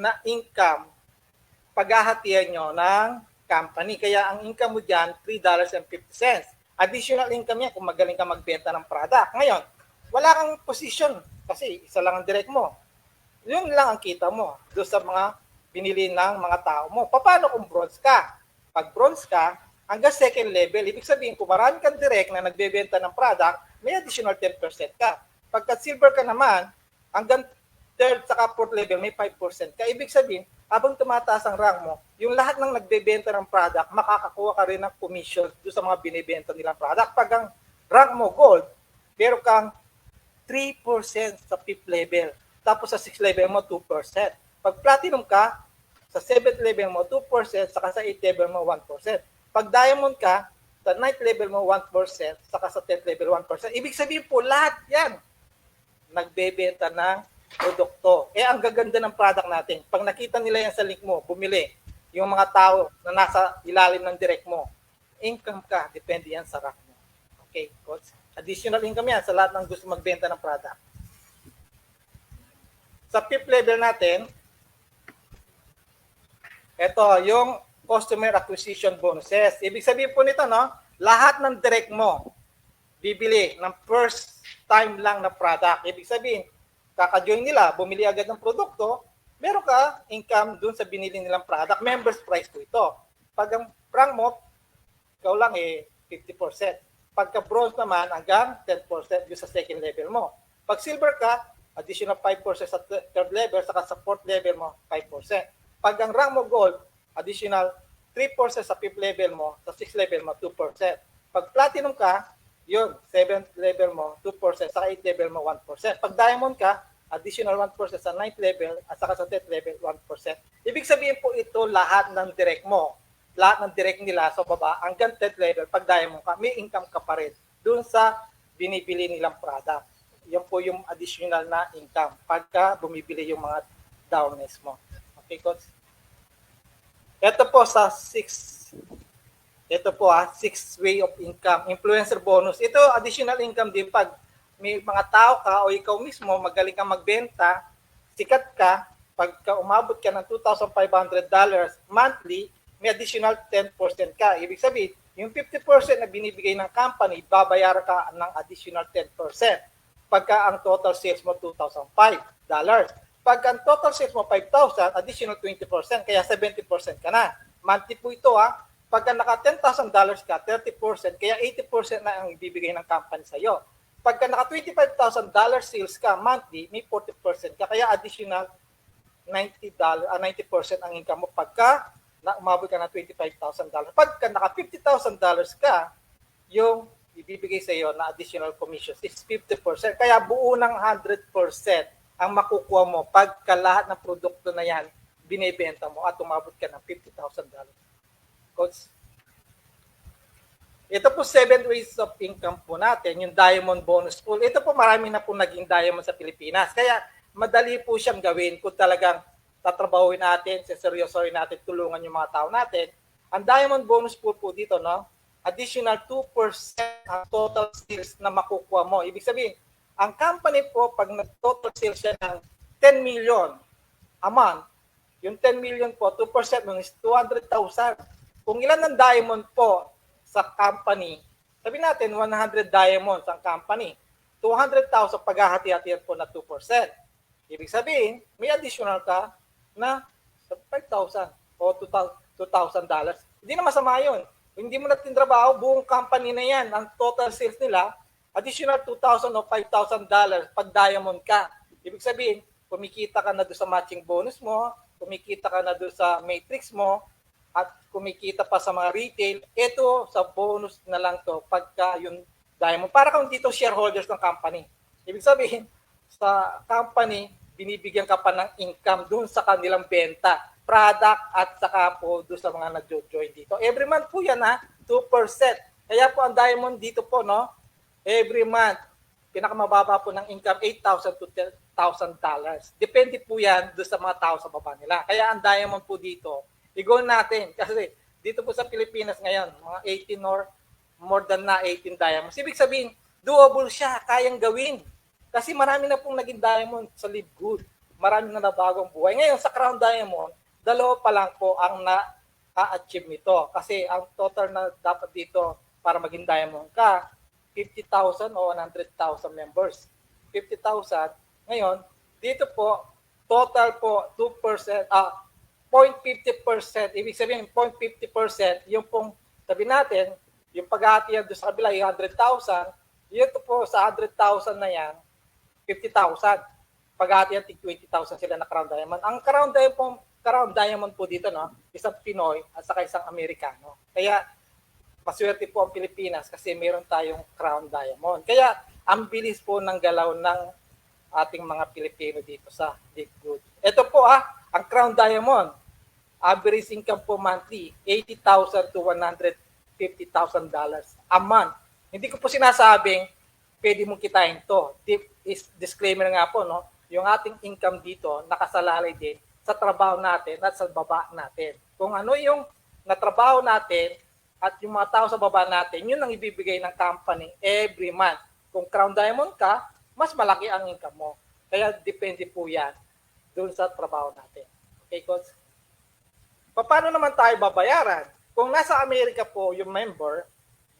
B: na income, paghahatian nyo ng company. Kaya ang income mo dyan, $3.50. Additional income yan kung magaling ka magbenta ng product. Ngayon, wala kang position kasi isa lang ang direct mo. Yun lang ang kita mo doon sa mga binili ng mga tao mo. Paano kung bronze ka? Pag bronze ka, hanggang second level, ibig sabihin kung marami kang direct na nagbebenta ng product, may additional 10% ka. Pagka silver ka naman, hanggang third saka fourth level, may 5% ka. Ibig sabihin, habang tumataas ang rank mo, yung lahat ng nagbebenta ng product, makakakuha ka rin ng commission doon sa mga binibenta nilang product. Pag ang rank mo gold, meron kang 3% sa 5th level. Tapos sa 6th level mo, 2%. Pag platinum ka, sa 7th level mo, 2%, saka sa 8th level mo, 1%. Pag diamond ka, sa 9th level mo, 1%, saka sa 10th level, 1%. Ibig sabihin po, lahat yan nagbebenta ng produkto. Ang gaganda ng product natin. Pag nakita nila yan sa link mo, bumili, yung mga tao na nasa ilalim ng direct mo, income ka, depende yan sa rank mo. Okay, Coach? Additional income yan sa lahat ng gusto magbenta ng product. Sa 5th level natin, ito, yung customer acquisition bonuses. Ibig sabihin po nito, no? Lahat ng direct mo, bibili ng first time lang na product. Ibig sabihin, kaka-join nila, bumili agad ng produkto, meron ka income dun sa binili nilang product. Members price po ito. Pag ang rank mo, ikaw lang 50%. Pagka bronze naman, hanggang 10% yung sa second level mo. Pag silver ka, additional 5% sa third level, saka sa fourth level mo, 5%. Pag ang rank mo gold, additional 3% sa 5th level mo, sa 6th level mo, 2%. Pag platinum ka, yun, 7th level mo, 2%, sa 8th level mo, 1%. Pag diamond ka, additional 1% sa 9th level, at saka sa 10th level, 1%. Ibig sabihin po ito lahat ng direct mo. Lahat ng direct nila sa baba, hanggang 10th level, pag diamond ka, may income ka pa rin dun sa binibili nilang product. Yan po yung additional na income pagka bumibili yung mga downness mo. Okay, Coach? Ito po sa 6th way of income, influencer bonus. Ito, additional income din pag may mga tao ka o ikaw mismo, magaling kang magbenta, sikat ka, pagka umabot ka ng $2,500 monthly, may additional 10% ka. Ibig sabihin, yung 50% na binibigay ng company, babayaran ka ng additional 10%. Pagka ang total sales mo $2,005. Pagka ang total sales mo $5,000, additional 20%, kaya 70% ka na. Monthly po ito Pagka naka $10,000 ka, 30%, kaya 80% na ang ibibigay ng company sa'yo. Pagka naka $25,000 sales ka monthly, may 40% ka, kaya additional 90% ang income mo pagka umabot ka ng $25,000. Pagka naka $50,000 ka, yung ibibigay sa iyo na additional commission is 50%. Kaya buo ng 100% ang makukuha mo pagka lahat ng produkto na yan binibenta mo at umabot ka ng $50,000. Coach? Ito po 7 ways of income po natin, yung diamond bonus pool. Ito po marami na po naging diamond sa Pilipinas. Kaya madali po siyang gawin kung talagang tatrabahuin natin, seryosohin natin, tulungan yung mga tao natin. Ang diamond bonus pool po dito, no? Additional 2% ang total sales na makukuha mo. Ibig sabihin, ang company po, pag nag-total sales siya ng 10 million a month, yung 10 million po, 2% nun is 200,000. Kung ilan ng diamond po sa company, sabi natin 100 diamonds ang company. 200,000 paghahati-hatian po na 2%. Ibig sabihin, may additional ka na 5,000 o $2,000. Hindi na masama yun. Hindi mo na tinrabaho, buong company na yan, ang total sales nila, additional $2,000 o $5,000 pag diamond ka. Ibig sabihin, kumikita ka na doon sa matching bonus mo, kumikita ka na doon sa matrix mo, at kumikita pa sa mga retail. Ito, sa bonus na lang to pagka yung diamond. Para kung dito shareholders ng company. Ibig sabihin, sa company, binibigyan ka pa ng income doon sa kanilang benta, product, at saka po doon sa mga nag-join dito. Every month po yan, 2%. Kaya po ang diamond dito po, no? Every month, pinakamababa po ng income, $8,000 to $10,000. Depende po yan doon sa mga tao sa baba nila. Kaya ang diamond po dito, i-goal natin. Kasi dito po sa Pilipinas ngayon, mga 18 or more than na 18 diamonds. Ibig sabihin, doable siya, kayang gawin. Kasi marami na pong naging diamond sa Live Good. Marami na nabagong buhay. Ngayon, sa Crown Diamond, 2 pa lang po ang na-achieve nito. Kasi ang total na dapat dito para maging diamond ka, 50,000 o 100,000 members. 50,000. Ngayon, dito po, total po 2%, 0.50%. Ibig sabihin, 0.50%, yung pong, sabi natin, yung paghahatian doon sa kabila, yung 100,000, yun po sa 100,000 na yan, 50,000. Paghahatian, 20,000 sila na Crown Diamond. Ang Crown Diamond po dito, no, isang Pinoy at saka isang Amerikano. Kaya, maswerte po ang Pilipinas kasi meron tayong Crown Diamond. Kaya, ang bilis po ng galaw ng ating mga Pilipino dito sa Live Good. Ito po ang Crown Diamond. Average income po monthly, $80,000 to $150,000 a month. Hindi ko po sinasabing pwede mong kitain to. Disclaimer nga po, no? Yung ating income dito, nakasalalay din sa trabaho natin at sa baba natin. Kung ano yung natrabaho natin at yung mga tao sa baba natin, yun ang ibibigay ng company every month. Kung Crown Diamond ka, mas malaki ang income mo. Kaya depende po yan doon sa trabaho natin. Okay, Coach? Paano naman tayo babayaran? Kung nasa Amerika po yung member,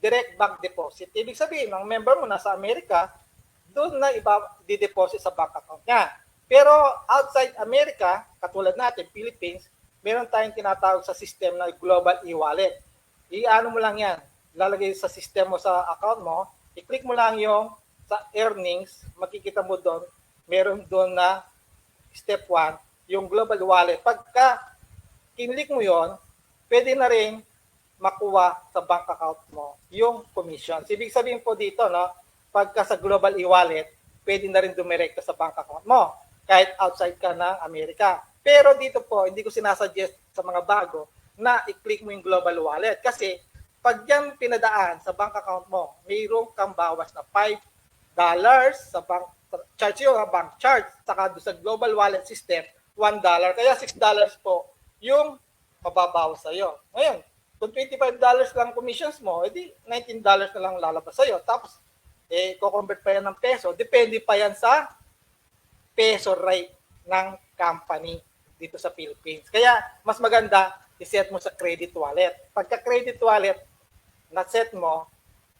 B: direct bank deposit. Ibig sabihin, ang member mo nasa Amerika, doon na i-deposit sa bank account niya. Pero outside America, katulad natin, Philippines, meron tayong tinatawag sa system na global e-wallet. I-ano mo lang yan, lalagay sa system mo sa account mo, i-click mo lang yung sa earnings, makikita mo doon, meron doon na step 1, yung global wallet. Pagka kinlik mo yon, pwede na rin makuha sa bank account mo yung commission. Ibig sabihin po dito, no, pagka sa global e-wallet, pwede na rin dumirekta sa bank account mo kahit outside ka ng Amerika. Pero dito po, hindi ko sinasuggest sa mga bago na i-click mo yung global wallet kasi pag yan pinadaan sa bank account mo, mayroong kang bawas na $5 sa bank charge yung bank charge, saka doon sa global wallet system, $1. Kaya $6 po yung mababawas sa'yo. Ngayon, kung $25 lang commissions mo, edi $19 na lang lalabas sa'yo. Tapos, ko-convert pa yan ng peso. Depende pa yan sa peso rate ng company dito sa Philippines. Kaya, mas maganda, iset mo sa credit wallet. Pagka credit wallet, na-set mo,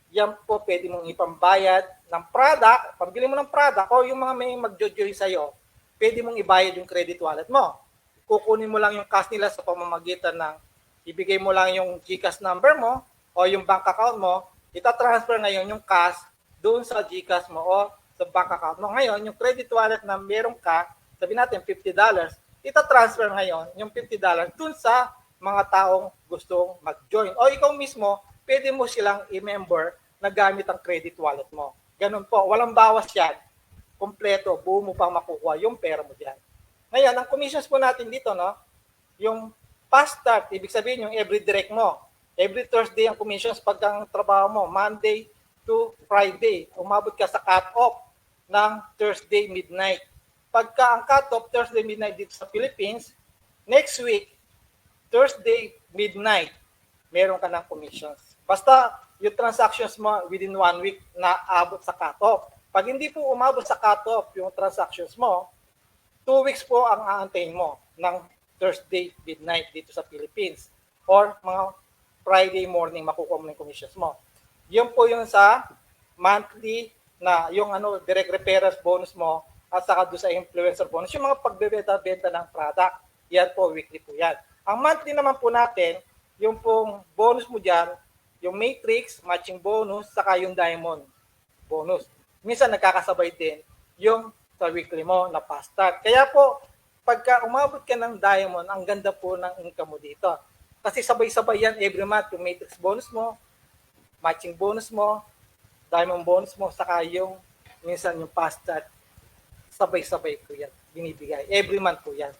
B: yan po pwede mong ipambayad ng product, pambili mo ng product, o yung mga may mag-join sa'yo, pwede mong ibayad yung credit wallet mo. Kukunin mo lang yung cash nila sa pamamagitan ng ibigay mo lang yung GCash number mo o yung bank account mo, ita-transfer ngayon yung cash doon sa GCash mo o sa bank account mo. Ngayon, yung credit wallet na meron ka, sabi natin $50, ita-transfer ngayon yung $50 doon sa mga taong gustong mag-join. O ikaw mismo, pwede mo silang i-member na gamit ang credit wallet mo. Ganun po, walang bawas yan. Kompleto, buo mo pang makukuha yung pera mo dyan. Ngayon, ang commissions po natin dito, no, yung fast start, ibig sabihin yung every direct mo. Every Thursday ang commissions pag ang trabaho mo, Monday to Friday. Umabot ka sa cut-off ng Thursday midnight. Pagka ang cut-off Thursday midnight dito sa Philippines, next week, Thursday midnight, meron ka ng commissions. Basta yung transactions mo within 1 week na abot sa cut-off. Pag hindi po umabot sa cut-off yung transactions mo, 2 weeks po ang aantayin mo ng Thursday midnight dito sa Philippines. Or mga Friday morning makukuha mo ng commissions mo. Yun po yung sa monthly na yung direct referrals bonus mo at saka doon sa influencer bonus, yung mga pagbebenta-benta ng product. Yan po, weekly po yan. Ang monthly naman po natin, yung pong bonus mo dyan, yung matrix, matching bonus, saka yung diamond bonus. Minsan nagkakasabay din yung sa weekly mo na fast start. Kaya po, pagka umabot ka ng diamond, ang ganda po ng income mo dito. Kasi sabay-sabay yan every month, yung matrix bonus mo, matching bonus mo, diamond bonus mo, saka yung minsan yung fast start, sabay-sabay po yan, binibigay. Every month po yan.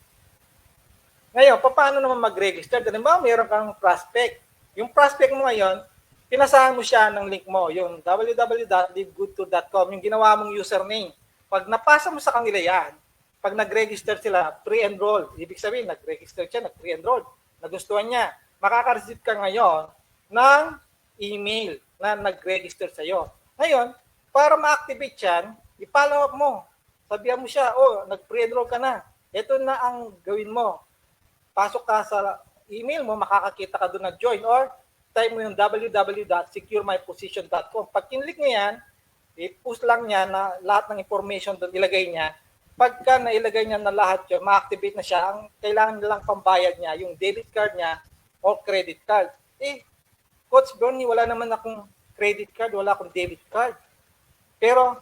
B: Ngayon, paano naman mag-register? Halimbawa, mayroon kang prospect. Yung prospect mo ngayon, pinasahan mo siya ng link mo, yung www.livegoodtour.com, yung ginawa mong username. Pag napasa mo sa kanila yan, pag nag-register sila, pre-enroll. Ibig sabihin, nag-register siya, nag-pre-enroll. Nagustuhan niya. Makaka-receive ka ngayon ng email na nag-register sa'yo. Ngayon, para ma-activate yan, i-follow up mo. Sabihan mo siya, nag-pre-enroll ka na. Ito na ang gawin mo. Pasok ka sa email mo, makakakita ka doon na join or type mo yung www.securemyposition.com. Pag kinlik niya yan, i-post lang niya na lahat ng information doon ilagay niya. Pagka nailagay niya na lahat yun, ma-activate na siya. Ang kailangan nilang pambayad niya, yung debit card niya o credit card. Coach Bernie, wala naman akong credit card, wala akong debit card. Pero,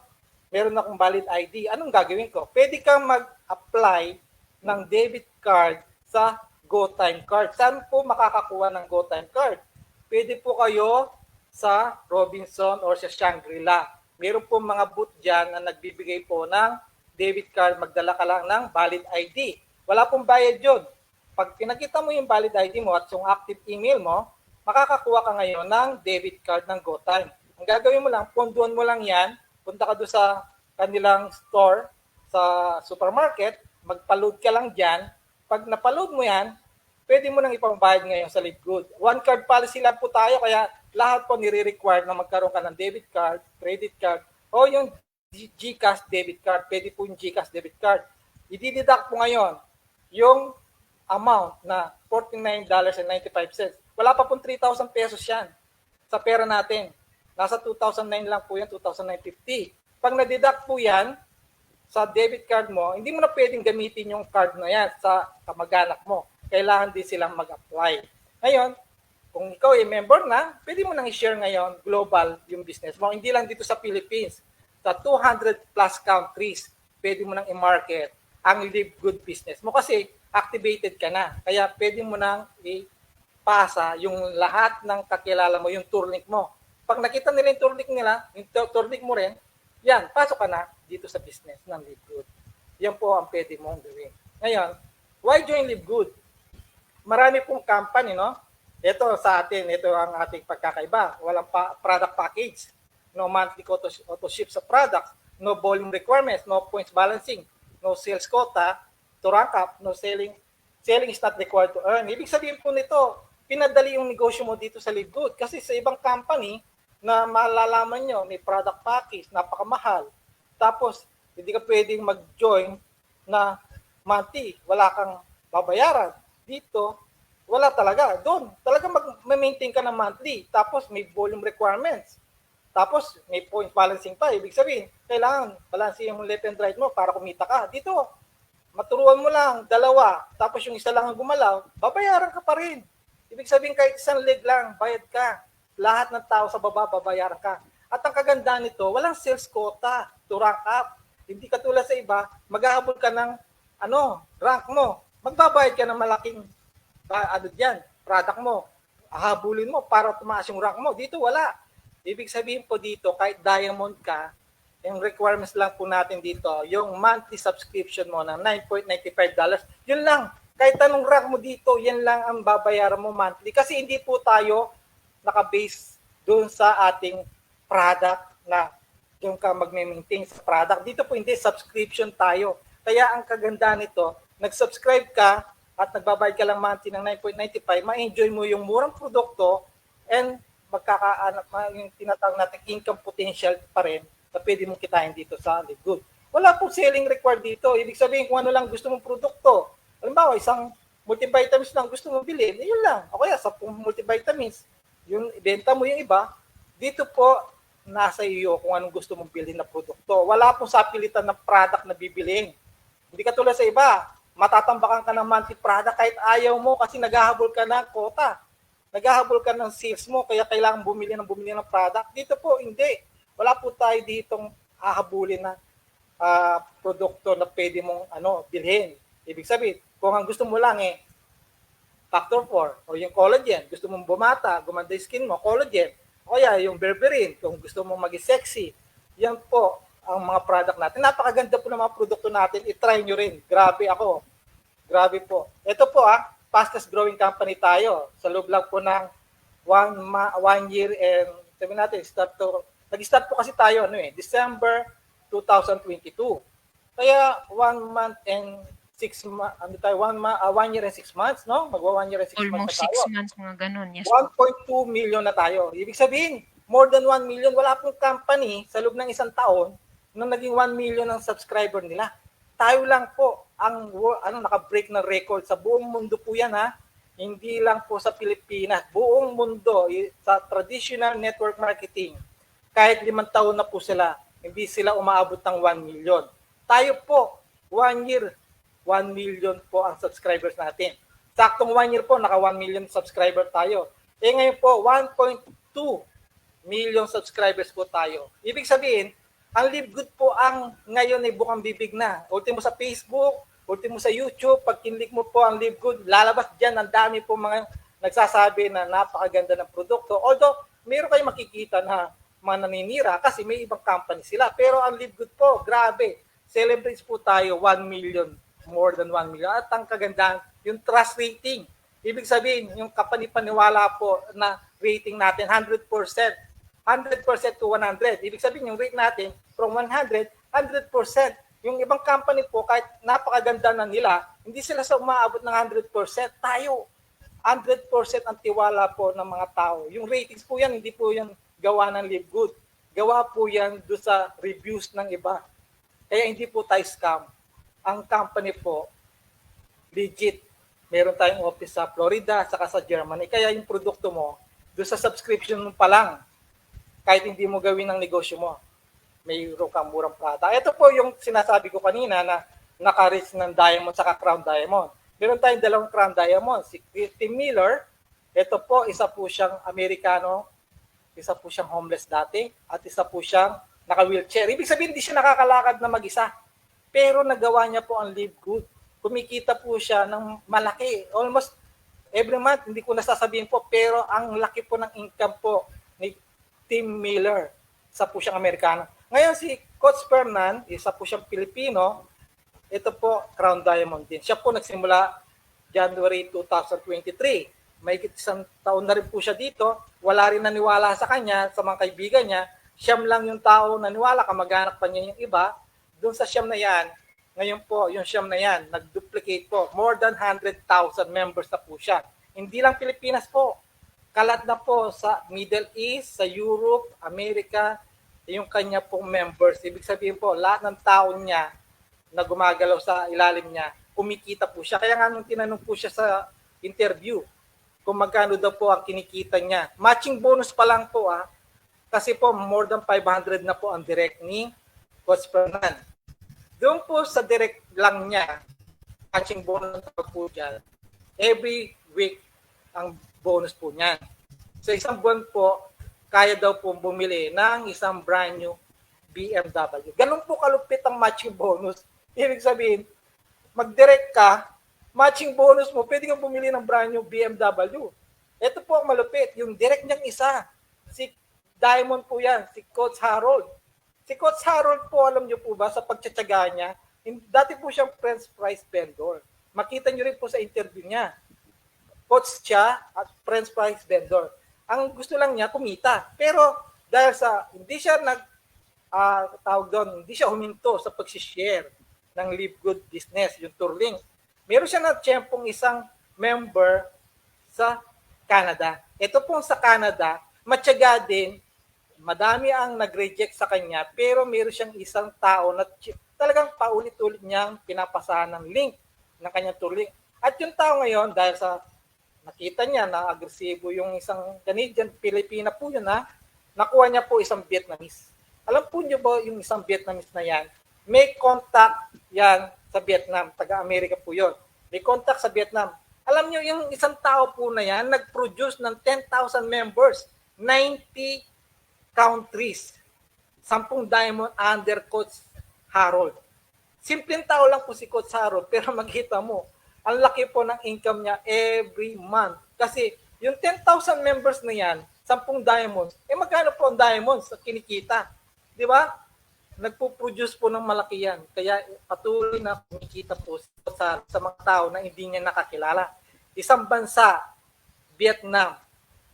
B: meron akong valid ID. Anong gagawin ko? Pwede kang mag-apply ng debit card sa GoTime card. Saan po makakakuha ng GoTime card? Pwede po kayo sa Robinson or sa Shangri-La. Meron po mga booth dyan na nagbibigay po ng debit card, magdala ka lang ng valid ID. Wala pong bayad yun. Pag pinakita mo yung valid ID mo at yung active email mo, makakakuha ka ngayon ng debit card ng GoTime. Ang gagawin mo lang, ponduan mo lang yan, punta ka doon sa kanilang store, sa supermarket, magpa-load ka lang dyan. Pag napaload mo yan, pwede mo nang ipambayad ngayon sa LiveGood. One card policy lang po tayo, kaya lahat po nire-require na magkaroon ka ng debit card, credit card, o yung GCash debit card. Pwede po yung GCash debit card. I-deduct po ngayon yung amount na $49.95. Wala pa pong 3,000 pesos yan sa pera natin. Nasa 2009 lang po yan, 2009.50. Pag na-deduct po yan sa debit card mo, hindi mo na pwedeng gamitin yung card na yan sa kamag-anak mo. Kailangan din silang mag-apply. Ngayon, kung ikaw ay member na, pwede mo nang i-share ngayon global yung business mo. Hindi lang dito sa Philippines. Sa 200 plus countries, pwede mo nang i-market ang Live Good business mo kasi activated ka na. Kaya pwede mo nang ipasa yung lahat ng kakilala mo, yung tour link mo. Pag nakita nila yung tour link nila, yung tour link mo rin, yan, pasok ka na dito sa business ng Live Good. Yan po ang pwede mong gawin. Ngayon, why join Live Good? Marami pong company, no? Ito sa atin, ito ang ating pagkakaiba. Walang product package. No monthly auto ship sa product. No volume requirements. No points balancing. No sales quota. To rank up. No selling. Selling is not required to earn. Ibig sabihin po nito, pinadali yung negosyo mo dito sa Live Good. Kasi sa ibang company na malalaman nyo, may product package, napakamahal. Tapos, hindi ka pwedeng mag-join na monthly. Wala kang babayaran. Dito, wala talaga. Doon, talaga mag-maintain ka ng monthly. Tapos, may volume requirements. Tapos, may point balancing pa. Ibig sabihin, kailangan balansin yung left and right mo para kumita ka. Dito, maturuan mo lang, dalawa. Tapos, yung isa lang ang gumalaw, babayaran ka pa rin. Ibig sabihin, kahit isang leg lang, bayad ka. Lahat ng tao sa baba, babayaran ka. At ang kagandaan nito, walang sales quota to rank up. Hindi katulad sa iba, maghahabol ka ng rank mo. Magbabayad ka ng malaking product mo. Ahabulin mo para tumaas yung rank mo. Dito wala. Ibig sabihin po dito, kahit diamond ka, yung requirements lang po natin dito, yung monthly subscription mo ng $9.95, yun lang. Kahit anong rank mo dito, yan lang ang babayaran mo monthly. Kasi hindi po tayo naka-base doon sa ating product na yung ka mag-maintain sa product. Dito po hindi, subscription tayo. Kaya ang kaganda nito, nag-subscribe ka at nagbabayad ka lang monthly ng $9.95, ma-enjoy mo yung murang produkto and magkakaanak yung tinatawag natin income potential pa rin na pwede mong kitain dito sa Live Good. Wala po selling required dito. Ibig sabihin kung ano lang gusto mong produkto. Halimbawa, isang multivitamins lang gusto mong bilhin, yun lang. O kaya 10 multivitamins, yung ibenta mo yung iba, dito po nasa iyo kung anong gusto mong bilhin na produkto. Wala pong sapilitan ng product na bibilhin. Hindi ka tulad sa iba, matatambakan ka ng monthly product kahit ayaw mo kasi naghahabol ka ng quota. Naghahabol ka ng sales mo kaya kailangan bumili ng product. Dito po, hindi. Wala po tayo ditong hahabulin na produkto na pwede mong bilhin. Ibig sabihin, kung ang gusto mo lang factor 4 o yung collagen, gusto mong bumata, gumanda yung skin mo, collagen. O kaya yung berberine, kung gusto mong maging sexy. Yan po ang mga product natin. Napakaganda po ng mga produkto natin. I-try nyo rin. Grabe ako. Grabe po. Ito po fastest growing company tayo. Sa loob lang po ng 1 year and sabi natin, nag-start po kasi tayo December 2022. Kaya 1 year and 6 months, no? Magwa 1 year and 6 months
A: Almost
B: na tayo.
A: 6 months, mga ganun. Yes po.
B: 1.2 million na tayo. Ibig sabihin, more than 1 million. Wala pong company sa loob ng isang taon na naging 1 million ang subscriber nila. Tayo lang po ang naka-break ng record sa buong mundo po yan Hindi lang po sa Pilipinas, buong mundo sa traditional network marketing. Kahit 5 taon na po sila, hindi sila umaabot ng 1 million. Tayo po, 1 year, 1 million po ang subscribers natin. Saktong 1 year po, naka 1 million subscriber tayo. Ngayon po, 1.2 million subscribers po tayo. Ibig sabihin, ang Live Good po ang ngayon ay bukang bibig na. Ultimo sa Facebook, ultimo sa YouTube, pag kinlik mo po ang Live Good, lalabas dyan, ang dami po mga nagsasabi na napakaganda ng produkto. Although, meron kayong makikita na mga naninira kasi may ibang company sila. Pero ang Live Good po, grabe. Celebrates po tayo 1 million, more than 1 million. At ang kagandahan, yung trust rating. Ibig sabihin, yung kapanipaniwala po na rating natin, 100%. 100% to 100. Ibig sabihin, yung rate natin, from 100, 100%. Yung ibang company po, kahit napakaganda na nila, hindi sila sa umaabot ng 100%. Tayo, 100% ang tiwala po ng mga tao. Yung ratings po yan, hindi po yan gawa ng Live Good. Gawa po yan doon sa reviews ng iba. Kaya hindi po tayo scam. Ang company po, legit. Meron tayong office sa Florida, saka sa Germany. Kaya yung produkto mo, doon sa subscription mo pa lang, kahit hindi mo gawin ang negosyo mo, mayroon kang murang product. Ito po yung sinasabi ko kanina na naka-reach ng diamond saka crown diamond. Meron tayong 2 crown diamond. Si Tim Miller, ito po, isa po siyang Amerikano, isa po siyang homeless dati, at isa po siyang naka-wheelchair. Ibig sabihin, hindi siya nakakalakad na mag-isa. Pero nagawa niya po ang Live Good. Kumikita po siya ng malaki. Almost every month, hindi ko nasasabihin po, pero ang laki po ng income po ni Tim Miller. Isa po siyang Amerikano. Ngayon si Coach Fernan, isa po siyang Pilipino, ito po, Crown Diamond din. Siya po nagsimula January 2023. May isang taon na rin po siya dito. Wala rin naniwala sa kanya, sa mga kaibigan niya. Siyam lang yung tao naniwala, kamag-anak pa niya yung iba. Doon sa siyam na yan, ngayon po, yung siyam na yan, nag-duplicate po. More than 100,000 members na po siya. Hindi lang Pilipinas po. Kalat na po sa Middle East, sa Europe, Amerika, yung kanya pong members. Ibig sabihin po, lahat ng tao niya na gumagalaw sa ilalim niya, kumikita po siya. Kaya nga nung tinanong po siya sa interview, kung magkano daw po ang kinikita niya. Matching bonus pa lang po kasi po more than 500 na po ang direct ni Coach Fernan. Doon po sa direct lang niya, matching bonus po dyan, every week ang bonus po niyan. Sa isang buwan po, kaya daw po bumili ng isang brand new BMW. Ganun po kalupit ang matching bonus. Ibig sabihin, mag-direct ka, matching bonus mo, pwede kang bumili ng brand new BMW. Ito po ang malupit, yung direct niyang isa. Si Diamond po yan, si Coach Harold. Si Coach Harold po, alam niyo po ba, sa pagtsatsaga niya, dati po siyang French fries vendor. Makita niyo rin po sa interview niya. Coach siya at French fries vendor. Ang gusto lang niya, kumita. Pero dahil sa, hindi siya hindi siya huminto sa pag-share ng Live Good Business, yung Tourlink. Meron siya na tiyempong isang member sa Canada. Ito pong sa Canada, matyaga din, madami ang nag-reject sa kanya, pero meron siyang isang tao na talagang paulit-ulit niyang pinapasahan ng link ng kanyang Tourlink. At yung tao ngayon, dahil sa nakita niya na agresibo yung isang Canadian, Pilipina po yun nakuha niya po isang Vietnamese. Alam po niyo ba yung isang Vietnamese na yan, may contact yan sa Vietnam, taga-Amerika po yun. May contact sa Vietnam. Alam niyo, yung isang tao po na yan, nag-produce ng 10,000 members, 90 countries, 10 diamond under Coach Harold. Simpleng tao lang po si Coach Harold, pero makita mo, ang laki po ng income niya every month. Kasi yung 10,000 members na yan, 10 diamonds, magkano po ang diamonds sa kinikita? Di ba? Nagpo-produce po ng malaki yan. Kaya patuloy na kumikita po sa mga tao na hindi niya nakakilala. Isang bansa, Vietnam,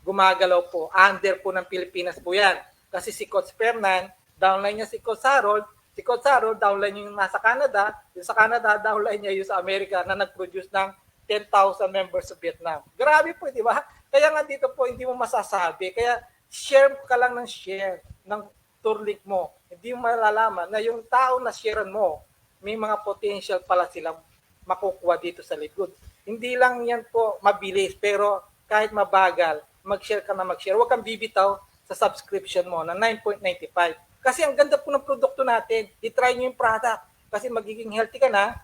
B: gumagalaw po. Under po ng Pilipinas po yan. Kasi si Coach Fernan, downline niya si Coach Harold. Si Coach Harold, downline niya yung nasa Canada. Yung sa Canada, downline niya yung sa Amerika na nag-produce ng 10,000 members sa Vietnam. Grabe po, di ba? Kaya nga dito po, hindi mo masasabi. Kaya share ka lang ng share ng tour link mo. Hindi mo malalaman na yung tao na sharean mo, may mga potential pala silang makukuha dito sa likod. Hindi lang yan po mabilis, pero kahit mabagal, mag-share ka na mag-share. Huwag kang bibitaw sa subscription mo na 9.95. Kasi ang ganda po ng produkto natin. I-try nyo yung product. Kasi magiging healthy ka na.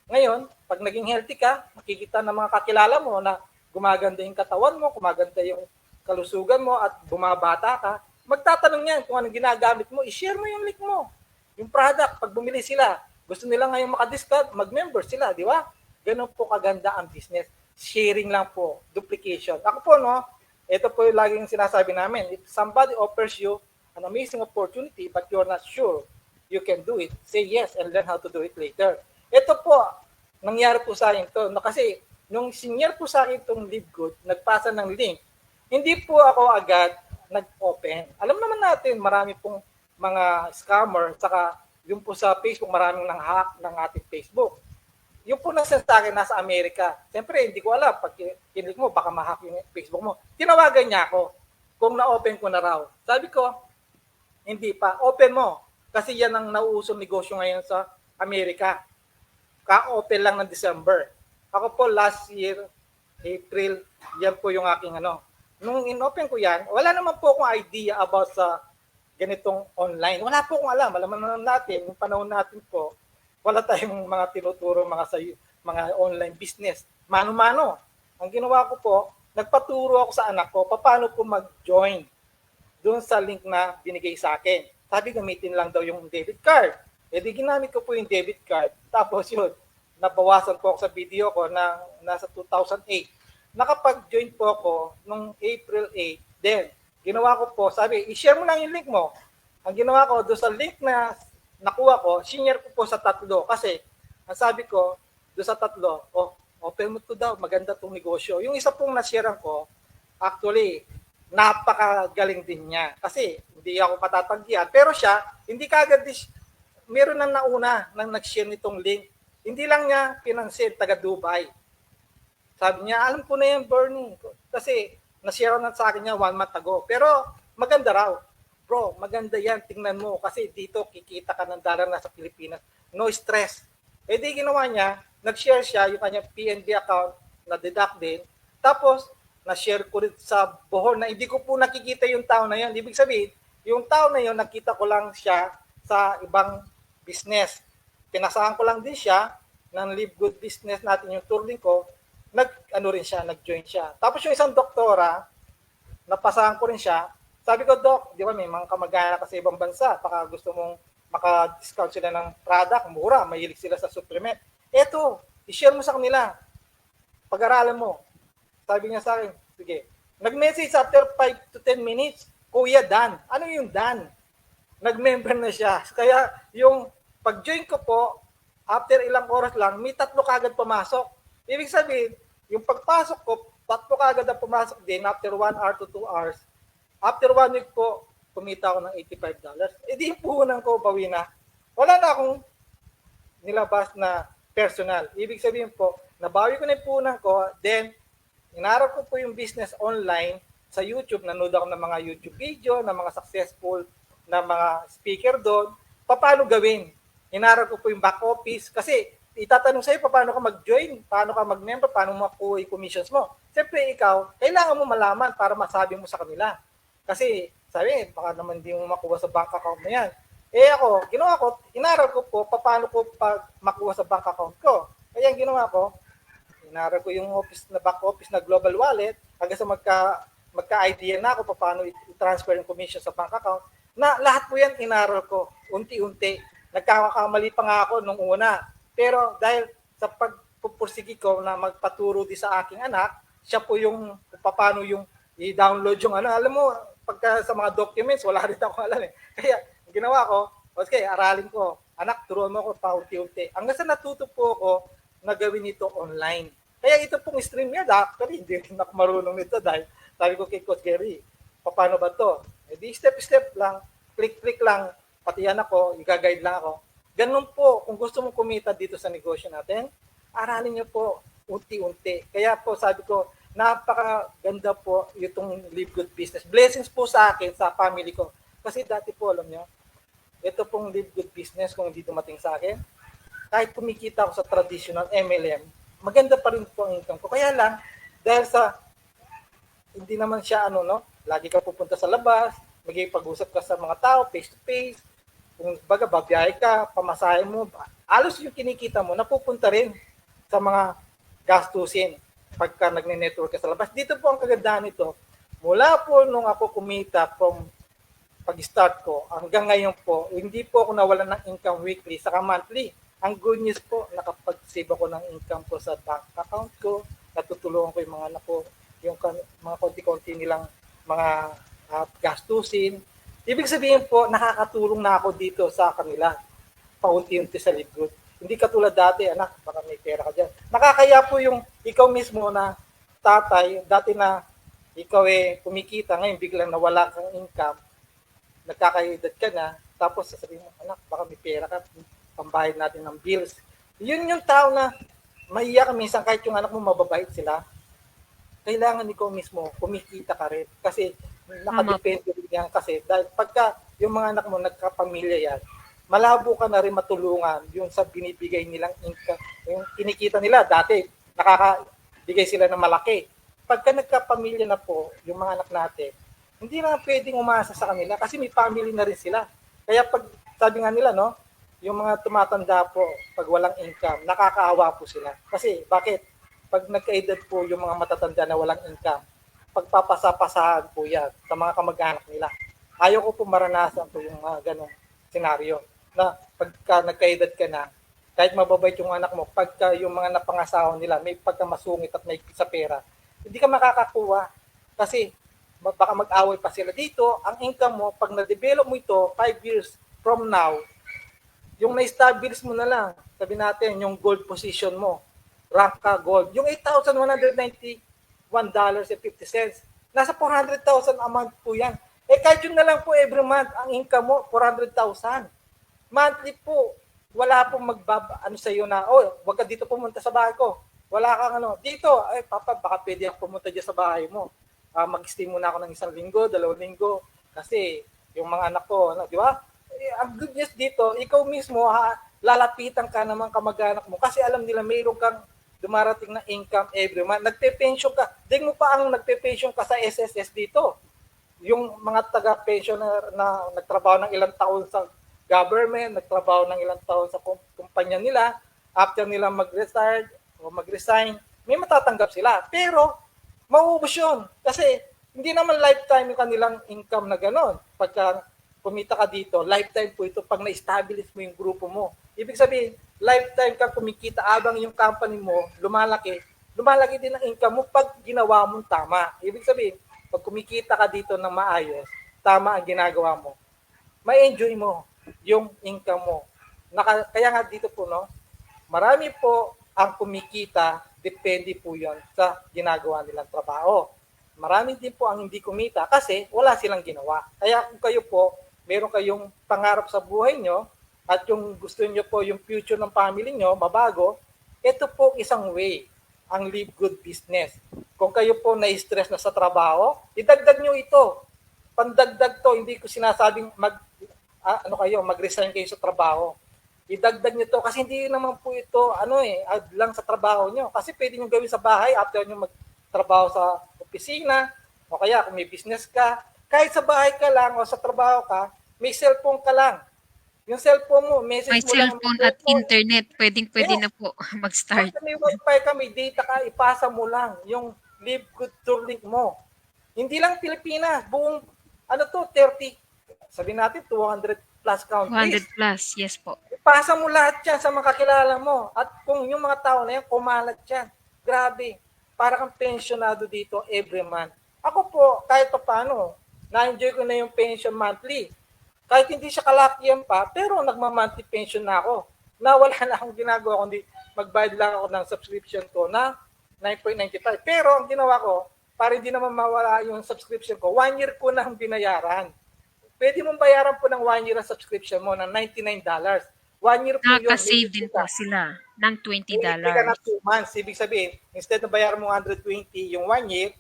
B: Ngayon, pag naging healthy ka, makikita ng mga kakilala mo na gumaganda yung katawan mo, gumaganda yung kalusugan mo at bumabata ka. Magtatanong yan kung anong ginagamit mo, i-share mo yung link mo. Yung product, pag bumili sila, gusto nila ngayon makadiscount, mag-member sila, di ba? Ganun po kaganda ang business. Sharing lang po, duplication. Ako po, no, ito po yung laging sinasabi namin. If somebody offers you an amazing opportunity but you're not sure you can do it, say yes and learn how to do it later. Ito po, nangyari po sa akin to. No, kasi, nung senior po sa akin itong Live Good, nagpasa ng link, hindi po ako agad nag-open. Alam naman natin, marami pong mga scammer, saka yung po sa Facebook, maraming nang hack ng ating Facebook. Yung po nasa sa akin, nasa Amerika. Siyempre, hindi ko alam, pag kinlik mo, baka ma-hack yung Facebook mo. Tinawagan niya ako kung na-open ko na raw. Sabi ko, hindi pa. Open mo. Kasi yan ang nauusong negosyo ngayon sa Amerika. Ka-open lang ng December. Ako po last year, April, yan po yung aking Nung in-open ko yan, wala naman po akong idea about sa ganitong online. Wala po akong alam. Alam naman natin, yung panahon natin po, wala tayong mga tinuturo mga online business. Mano-mano. Ang ginawa ko po, nagpaturo ako sa anak ko, paano po mag-join doon sa link na binigay sa akin. Sabi, gamitin lang daw yung debit card. E di ginamit ko po yung debit card. Tapos yun, nabawasan po ako sa video ko na nasa 2008. Nakapag-join po ako nung April 8. Then, ginawa ko po, sabi, i-share mo lang yung link mo. Ang ginawa ko, doon sa link na nakuha ko, sinare ko po sa 3. Kasi, ang sabi ko, doon sa 3, open mo to daw, maganda tong negosyo. Yung isa pong nasharean ko, actually, napakagaling din niya. Kasi, hindi ako patatanggihan. Pero siya, hindi kagad, meron na nauna nang nag-share nitong link. Hindi lang niya pinansin, taga Dubai. Sabi niya, alam ko na yan, Bernie. Kasi na-share na sa akin niya 1 month ago. Pero maganda raw. Bro, maganda yan. Tingnan mo. Kasi dito kikita ka ng dollar na sa Pilipinas. No stress. Eh di ginawa niya, nag-share siya yung kanyang PNB account na deduct din. Tapos, na-share ko rin sa Bohol na hindi ko po nakikita yung tao na yan. Ibig sabihin, yung tao na yun, nakita ko lang siya sa ibang business. Pinasahan ko lang din siya ng Live Good business natin yung touring ko. Nag-join siya. Tapos yung isang doktora, napasahan ko rin siya. Sabi ko, Doc, di ba may mga kamag-anak ka sa ibang bansa, baka gusto mong maka-discount sila ng product, mura, mahilig sila sa supplement. Eto, i-share mo sa kanila. Pag-aralan mo. Sabi niya sa akin, sige. Nag-message after 5 to 10 minutes, Kuya Dan. Ano yung Dan? Nag-member na siya. Kaya yung pag-join ko po, after ilang oras lang, may 3 kagad pumasok. Ibig sabihin, yung pagpasok ko, 3 kagad na pumasok din after 1 hour to 2 hours. After 1 week po, kumita ako ng $85. E di yung puhunan ko, bawi na. Wala na akong nilabas na personal. Ibig sabihin po, nabawi ko na yung puhunan ko, then, inarap ko po yung business online sa YouTube. Nanood ako ng mga YouTube video, ng mga successful na mga speaker doon. Paano gawin? Inarap ko po yung back office. Kasi, itatanong sa'yo paano ka mag-join, paano ka mag-member, paano makuha yung commissions mo. Siyempre ikaw, kailangan mo malaman para masabi mo sa kanila. Kasi sabi, baka naman hindi mo makuha sa bank account na yan. Eh ako, ginawa ko, inaral ko po paano ko makuha sa bank account ko. Kaya ang ginawa ko, inaral ko yung back office na Global Wallet hanggang sa magka-idea na ako paano i-transfer yung commission sa bank account. Na lahat po yan inaral ko, unti-unti. Nagkakamali pa nga ako nung una. Pero dahil sa pagpupursigi ko na magpaturo di sa aking anak, siya po yung paano yung i-download yung ano. Alam mo, pagka sa mga documents, wala rin ako alam eh. Kaya ginawa ko, okay, aralin ko. Anak, turuan mo ako pa unti-unti. Hanggang sa natuto po ako na gawin ito online. Kaya ito pong stream yan, actually, hindi rin ako marunong nito dahil sabi ko kay Coach Gary, paano ba to? Eh di step-step lang, click-click lang, pati yan ako, i-guide lang ako. Ganun po, kung gusto mong kumita dito sa negosyo natin, aralin niyo po unti-unti. Kaya po sabi ko, napakaganda po itong Live Good Business. Blessings po sa akin, sa family ko. Kasi dati po, alam niyo, ito pong Live Good Business, kung hindi dumating sa akin, kahit kumikita ako sa traditional MLM, maganda pa rin po ang income ko. Kaya lang, dahil sa, hindi naman siya lagi ka pupunta sa labas, magiging-pag-usap ka sa mga tao, face-to-face, kung baga, babiyahe ka, pamasahe mo, alos yung kinikita mo, napupunta rin sa mga gastusin pagka nagne-network ka sa labas. Dito po ang kagandahan nito. Mula po nung ako kumita from pag-start ko, hanggang ngayon po, hindi po ako nawalan ng income weekly, saka monthly. Ang good news po, nakapag-save ako ng income ko sa bank account ko, natutulungan ko yung mga anak ko, yung mga konti-konti nilang mga gastusin. Ibig sabihin po, nakakatulong na ako dito sa kanila, paunti-unti sa Live Good. Hindi katulad dati, anak, baka may pera ka dyan. Nakakaya po yung ikaw mismo na tatay, dati na ikaw kumikita, ngayon biglang nawala kang income, nagkakaedad ka na, tapos sasabihin mo, anak, baka may pera ka, pambayad natin ng bills. Yun yung tao na maiyak minsan kahit yung anak mo mababait sila. Kailangan ikaw mismo kumikita ka rin kasi nakadepende rin yan kasi dahil pagka yung mga anak mo nagkapamilya yan, malabo ka na rin matulungan yung sa binibigay nilang income, yung kinikita nila dati nakakabigay sila ng malaki. Pagka nagkapamilya na po yung mga anak natin, hindi na pwedeng umasa sa kanila kasi may family na rin sila. Kaya pag sabi nga nila yung mga tumatanda po pag walang income, nakakaawa po sila. Kasi bakit? Pag nagkaedad po yung mga matatanda na walang income, pagpapasa-pasahan po yan sa mga kamag-anak nila. Ayaw ko po maranasan po yung mga ganong senaryo na pagka nagkaedad ka na, kahit mababait yung anak mo, pagka yung mga napangasawa nila may pagkamasungit at may sa pera, hindi ka makakakuha kasi baka mag-away pa sila dito. Ang income mo, pag na-develop mo ito 5 years from now, yung na-establish mo na lang, sabi natin, yung gold position mo, rank ka gold, yung $8,191.50, nasa 400,000 a month po yan. Eh kahit yun na lang po every month, ang income mo, 400,000. Monthly po, wala pong sa iyo na, wag ka dito pumunta sa bahay ko. Wala kang dito, papa, baka pwede ako pumunta dyan sa bahay mo. Mag-stay muna ako ng 1 linggo, 2 linggo, kasi yung mga anak ko, di ba? Ang good news dito, ikaw mismo, lalapitan ka naman kamag-anak mo kasi alam nila mayroon kang dumarating na income every month. Nagpe-pension ka. Di mo pa ang nagpe-pension ka sa SSS dito. Yung mga taga-pensioner na nagtrabaho ng ilang taon sa government, nagtrabaho ng ilang taon sa kumpanya nila, after nila mag-retire o mag-resign, may matatanggap sila. Pero, mauubos yun. Kasi, hindi naman lifetime yung kanilang income na gano'n. Pagka kumita ka dito, lifetime po ito pag na-establish mo yung grupo mo. Ibig sabihin, lifetime ka kumikita abang yung company mo lumalaki din ang income mo pag ginawa mong tama. Ibig sabihin, pag kumikita ka dito ng maayos, tama ang ginagawa mo, ma-enjoy mo yung income mo. Kaya nga dito po, marami po ang kumikita, depende po yon sa ginagawa nilang trabaho. Marami din po ang hindi kumita kasi wala silang ginawa. Kaya kung kayo po, meron kayong pangarap sa buhay nyo, at yung gusto nyo po yung future ng family nyo, mabago, ito po isang way, ang Live Good Business. Kung kayo po na-stress na sa trabaho, idagdag nyo ito. Pandagdag to, hindi ko sinasabing mag-resign kayo sa trabaho. Idagdag nyo to kasi hindi naman po ito add lang sa trabaho nyo. Kasi pwede nyo gawin sa bahay after nyo magtrabaho sa opisina, o kaya kung may business ka, Kahit sa bahay ka lang o sa trabaho ka, may cellphone ka lang. Yung cellphone mo,
A: May
B: message mo lang ng
A: cellphone at
B: cellphone.
A: internet, pwedeng-pwede
B: Yes.
A: na po mag-start.
B: Basta may wifi ka, may data ka, ipasa mo lang yung Live Good Tour link mo. Hindi lang Pilipinas, buong ano to, 30, sabihin natin 200 plus
A: 200
B: countries.
A: plus, yes po.
B: Ipasa mo lahat yan sa mga kakilala mo. At kung yung mga tao na yan, kumalat yan. Grabe. Para kang pensionado dito every month. Ako po, kahit pa paano, na-enjoy ko na yung pension monthly. Kahit hindi siya kalakihan pa, pero nagma-monthly pension na ako. Na wala na akong ginagawa, kundi magbayad lang ako ng subscription ko na 9.95. Pero ang ginawa ko, para hindi naman mawala yung subscription ko, 1 year ko na ang binayaran. Pwede mong bayaran po ng 1 year ang subscription mo ng $99. 1 year po yun.
A: Nakaka-save din po sila ng
B: Libre ka na
A: $20.
B: 2 months. Ibig sabihin, instead na bayaran mo 120 yung 1 year,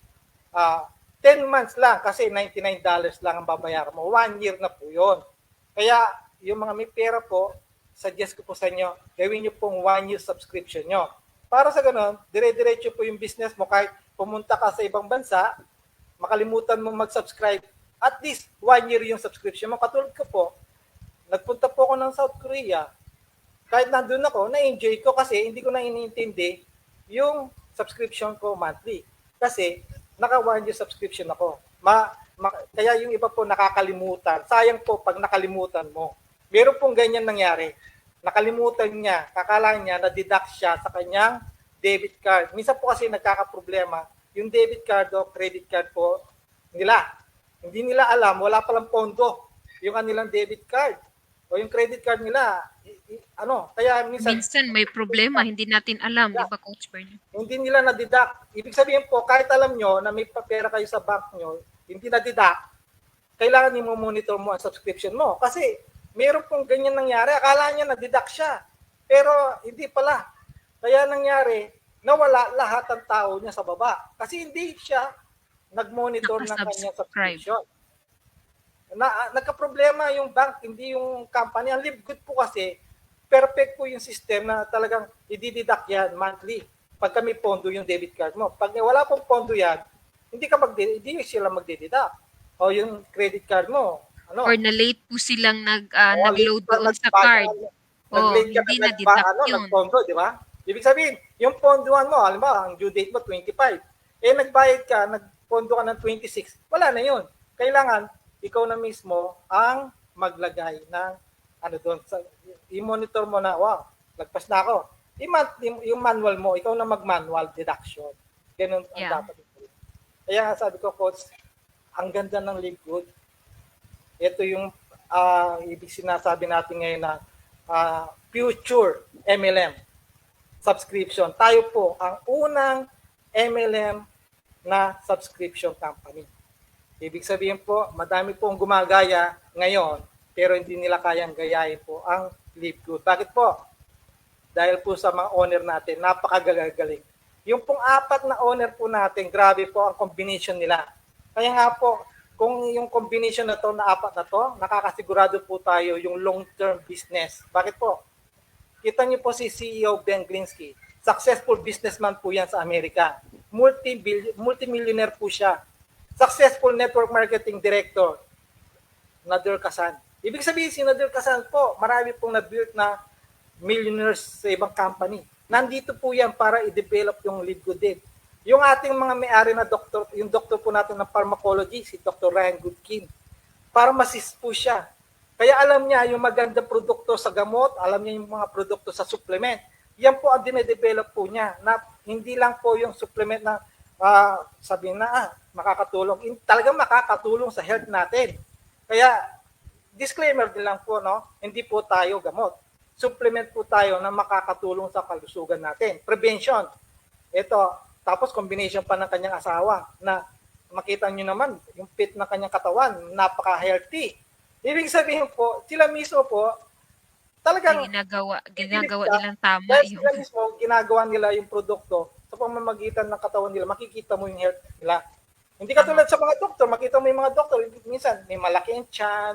B: 10 months lang kasi $99 lang ang babayaran mo. 1 year na po yun. Kaya yung mga may pera po, suggest ko po sa inyo, gawin nyo pong 1 year subscription nyo. Para sa ganun, dire-diretso po yung business mo kahit pumunta ka sa ibang bansa, makalimutan mo mag-subscribe, at least 1 year yung subscription mo. Katulad ko po, nagpunta po ako ng South Korea, kahit nandun ako, na-enjoy ko kasi hindi ko na iniintindi yung subscription ko monthly. Kasi naka 1 year subscription ako. Kaya yung iba po nakakalimutan. Sayang po pag nakalimutan mo. Meron pong ganyan nangyari. Nakalimutan niya, kakala niya, na-deduct siya sa kanyang debit card. Minsan po kasi nagkakaproblema, yung debit card o credit card po nila. Hindi nila alam, wala palang pondo yung kanilang debit card o yung credit card nila. Kaya
A: Minsan may problema, hindi natin alam, di ba, Coach Bernie?
B: hindi nila na-deduct. Ibig sabihin po, kahit alam nyo na may pera kayo sa bank nyo, hindi na-deduct, kailangan nyo monitor mo ang subscription mo. Kasi meron pong ganyan nangyari. Akala niya na-deduct siya. Pero hindi pala. Kaya nangyari, nawala lahat ng tao niya sa baba. Kasi hindi siya nag-monitor ng kanyang subscription. Nagka-problema yung bank, hindi yung company. Ang Live Good po kasi, perfect po yung system na talagang i-deduct yan monthly pag may pondo yung debit card mo. Pag wala pong pondo yan, hindi sila magdededuct. O yung credit card mo,
A: Or na-late po silang nag-load doon sa card. Hindi na-deduct yun.
B: Nagpondo, di ba? Ibig sabihin, yung pondoan mo, alam ba, ang due date mo 25. Nagbayad ka, nagpondo ka ng 26, wala na yun. Kailangan, ikaw na mismo ang maglagay ng doon. I-monitor mo na, wow, lagpas na ako. Yung manual mo, ikaw na mag-manual deduction. Ganun ang dapat. Kaya sabi ko, Coach, ang ganda ng Live Good. Ito yung ibig sinasabi natin ngayon na future MLM subscription. Tayo po ang unang MLM na subscription company. Ibig sabihin po, madami pong gumagaya ngayon, pero hindi nila kayang gayahin po ang Live Good. Bakit po? Dahil po sa mga owner natin, napakagagaling. Yung pong 4 na owner po natin, grabe po ang combination nila. Kaya nga po, kung yung combination na to, na 4 na to, nakakasigurado po tayo yung long-term business. Bakit po? Kita niyo po si CEO Ben Glinsky. Successful businessman po yan sa Amerika. Multimillionaire po siya. Successful network marketing director, Nader Kassan. Ibig sabihin, si Nader Kassan po, marami pong na-build na millionaires sa ibang company. Nandito po yan para i-develop yung Live Good din. Yung ating mga may-ari na doktor, yung doktor po natin ng pharmacology, si Dr. Ryan Goodkin, para masist po siya. Kaya alam niya yung magandang produkto sa gamot, alam niya yung mga produkto sa supplement. Yan po ang dinedevelop po niya, na hindi lang po yung supplement na sabihin na makakatulong. Talagang makakatulong sa health natin. Kaya disclaimer din lang po, no? Hindi po tayo gamot. Supplement po tayo na makakatulong sa kalusugan natin. Prevention. Ito, tapos combination pa ng kanyang asawa na makita nyo naman yung fit ng kanyang katawan, napaka-healthy. Ibig sabihin po, sila mismo po, talagang
A: ginagawa nilang tama.
B: Dahil sila mismo, ginagawa nila yung produkto sa pamamagitan ng katawan nila, makikita mo yung health nila. Hindi katulad sa mga doktor, makita mo yung mga doktor, minsan may malaki ang tiyan,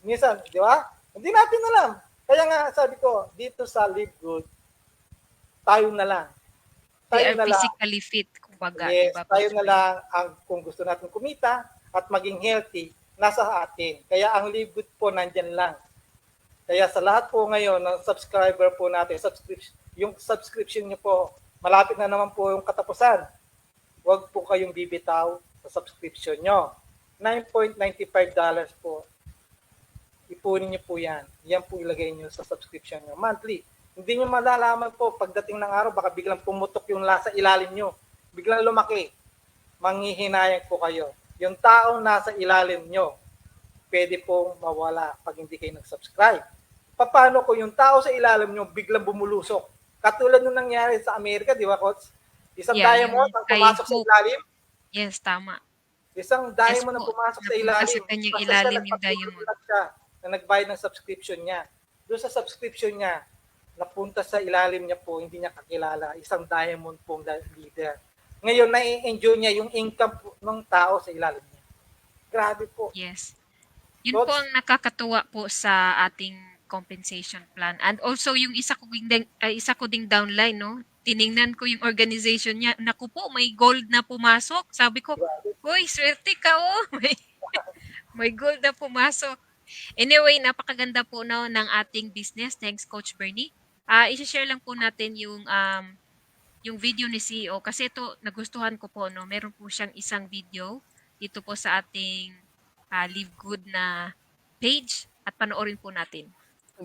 B: minsan, di ba? Hindi natin alam. Kaya nga sabi ko, dito sa Live Good, tayo na lang.
A: They are physically fit, kumbaga.
B: Yes,
A: diba?
B: Tayo na lang ang kung gusto natin kumita, at maging healthy, nasa atin. Kaya ang Live Good po nandyan lang. Kaya sa lahat po ngayon ng subscriber po natin, yung subscription niyo po, malapit na naman po yung katapusan. Huwag po kayong bibitaw sa subscription nyo. $9.95 po. Ipunin niyo po yan. Yan po ilagay niyo sa subscription nyo. Monthly. Hindi niyo malalaman po pagdating ng araw, baka biglang pumutok yung lasa ilalim nyo. Biglang lumaki. Manghihinayang po kayo. Yung taong nasa ilalim nyo, pwede pong mawala pag hindi kayo nag-subscribe. Paano kung yung tao sa ilalim nyo biglang bumulusok? Katulad nung nangyari sa Amerika, di ba, Coach? Isang diamond ang pumasok sa ilalim.
A: Yes, tama.
B: Isang diamond ang pumasok sa ilalim.
A: Sa kanyang ilalim yung diamond.
B: Siya, na nagbayad ng subscription niya. Doon sa subscription niya, napunta sa ilalim niya po, hindi niya kakilala. Isang diamond pong leader. Ngayon, na-enjoy niya yung income ng tao sa ilalim niya. Grabe po.
A: Yes. Yun po ang nakakatuwa po sa ating compensation plan. And also yung isa ko ding downline, no? Tiningnan ko yung organization niya. Naku po, may gold na pumasok. Sabi ko, "Hoy, swerte ka oh." May gold na pumasok. Anyway, napakaganda po no ng ating business. Thanks Coach Bernie. I-share lang po natin yung video ni CEO kasi ito nagustuhan ko po no. Meron po siyang isang video dito po sa ating Live Good na page at panoorin po natin.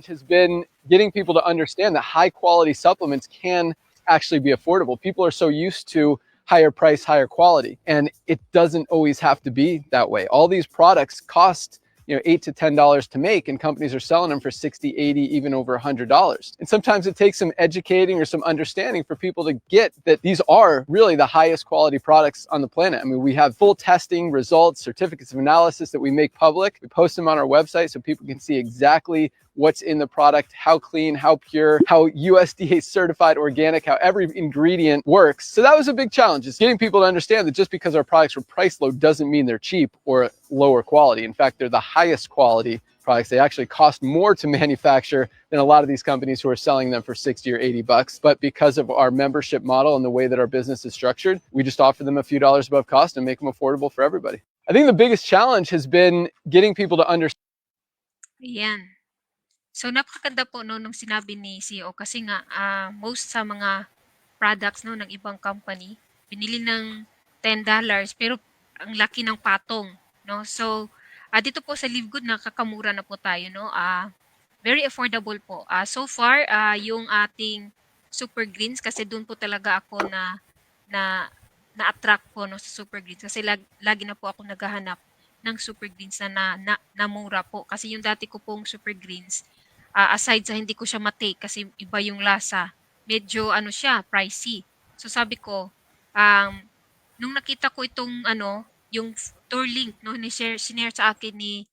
C: Has been getting people to understand that high quality supplements can actually be affordable. People are so used to higher price, higher quality, and it doesn't always have to be that way. All these products cost $8 to $10 to make, and companies are selling them for $60, $80, even over $100. And sometimes it takes some educating or some understanding for people to get that these are really the highest quality products on the planet. I mean, we have full testing results, certificates of analysis that we make public. We post them on our website so people can see exactly what's in the product, how clean, how pure, how USDA certified organic, how every ingredient works. So that was a big challenge, is getting people to understand that just because our products were priced low doesn't mean they're cheap or lower quality. In fact, they're the highest quality products. They actually cost more to manufacture than a lot of these companies who are selling them for 60 or 80 bucks. But because of our membership model and the way that our business is structured, we just offer them a few dollars above cost and make them affordable for everybody. I think the biggest challenge has been getting people to understand.
A: Ayan. So napakaganda po no nung sinabi ni CEO kasi nga most sa mga products no ng ibang company binili ng $10 pero ang laki ng patong no. So dito po sa Live Good nakakamura na po tayo no. Very affordable po. So far yung ating Super Greens kasi doon po talaga ako na-attract po no sa Super Greens kasi lagi na po ako naghahanap ng Super Greens na mura po kasi yung dati ko pong Super Greens aside sa hindi ko siya matake kasi iba yung lasa, medyo siya, pricey. So sabi ko, nung nakita ko itong yung tour link no sinare sa akin ni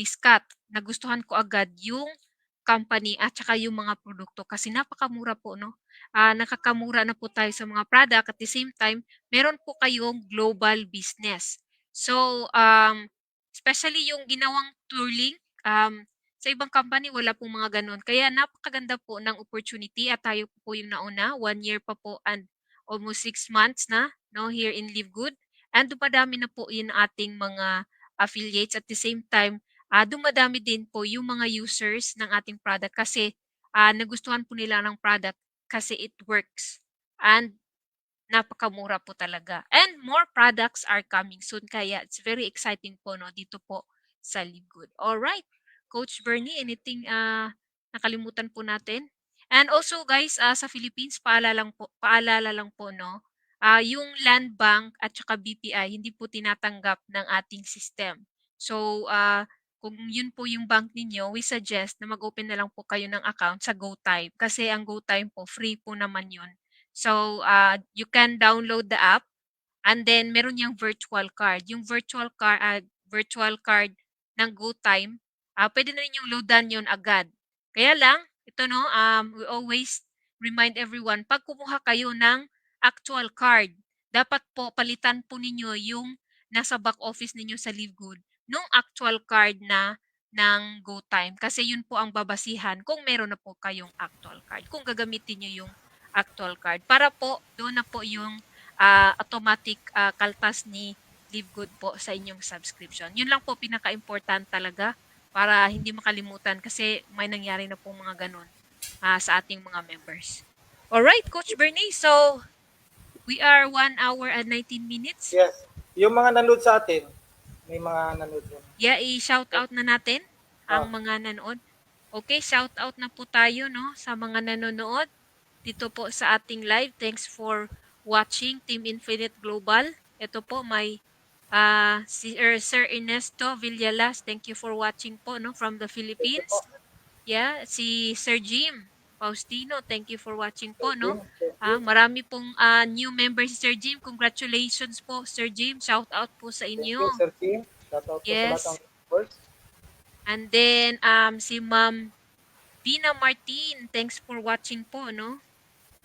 A: Scott, nagustuhan ko agad yung company at saka yung mga produkto kasi napakamura po no. Nakakamura na po tayo sa mga product at the same time, meron po kayong global business. So especially yung ginawang tour link, sa ibang company wala pong mga ganun. Kaya napakaganda po ng opportunity at tayo po yung nauna, 1 year pa po and almost 6 months na no here in Live Good. And dumadami na po yung ating mga affiliates at the same time, dumadami din po yung mga users ng ating product kasi nagustuhan po nila ng product kasi it works. And napakamura po talaga. And more products are coming soon kaya it's very exciting po no dito po sa Live Good. All right. Coach Bernie, anything nakalimutan po natin? And also guys, sa Philippines paalala lang po no, yung Land Bank at saka BPI hindi po tinatanggap ng ating system. So kung yun po yung bank ninyo, we suggest na mag-open na lang po kayo ng account sa GoTyme kasi ang GoTyme po free po naman yun. So you can download the app and then meron yung virtual card. Yung virtual card ng GoTyme, pwede na rin yung loadan yun agad. Kaya lang, ito no, we always remind everyone, pag kumuha kayo ng actual card, dapat po palitan po ninyo yung nasa back office ninyo sa Live Good, nung actual card na ng GoTyme. Kasi yun po ang babasihan kung meron na po kayong actual card. Kung gagamitin nyo yung actual card. Para po, doon na po yung automatic kaltas ni Live Good po sa inyong subscription. Yun lang po pinaka-important talaga para hindi makalimutan kasi may nangyari na pong mga ganun sa ating mga members. Alright, Coach Bernie. So, we are 1 hour and 19 minutes.
B: Yes. Yung mga nanood sa atin, may mga nanood yun.
A: Yeah, i-shout out na natin ang
B: Oh.
A: mga nanood. Okay, shout out na po tayo no sa mga nanonood dito po sa ating live. Thanks for watching Team Infinite Global. Ito po may si Sir Ernesto Villalas. Thank you for watching po no from the Philippines. Yeah, si Sir Jim Faustino, thank you for watching po no. Marami pong new members si Sir Jim. Congratulations po Sir Jim. Shout out po sa
B: Thank
A: inyo.
B: you, Sir Tim. Shout out po sa lahat ng
A: Yes.
B: members.
A: And then si Ma'am Dina Martin, thanks for watching po no.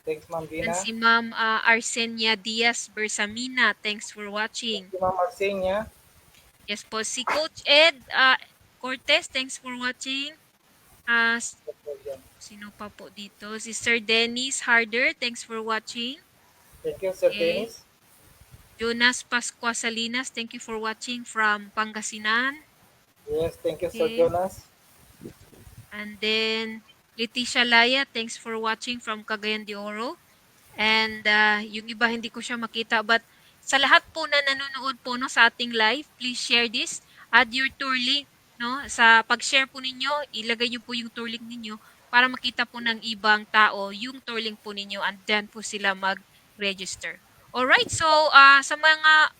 B: Thanks, Ma'am
A: And
B: Dina.
A: si Ma'am Arsenia Diaz Bersamina, thanks for watching.
B: Si Ma'am Arsenia.
A: Yes po, si Coach Ed Cortez, thanks for watching. Sino pa po dito? Si Sir Dennis Harder, thanks for watching.
B: Thank you, Sir
A: Okay.
B: Dennis.
A: Jonas Pascua Salinas, thank you for watching from Pangasinan.
B: Yes, thank you, Sir
A: Okay.
B: Jonas.
A: And then Leticia Laya, thanks for watching from Cagayan de Oro. And yung iba hindi ko siya makita, but sa lahat po na nanonood po no sa ating live, please share this. Add your tour link no. Sa pag-share po ninyo, ilagay niyo po yung tour link ninyo para makita po ng ibang tao yung tour link po ninyo and then po sila mag-register. Alright, so sa mga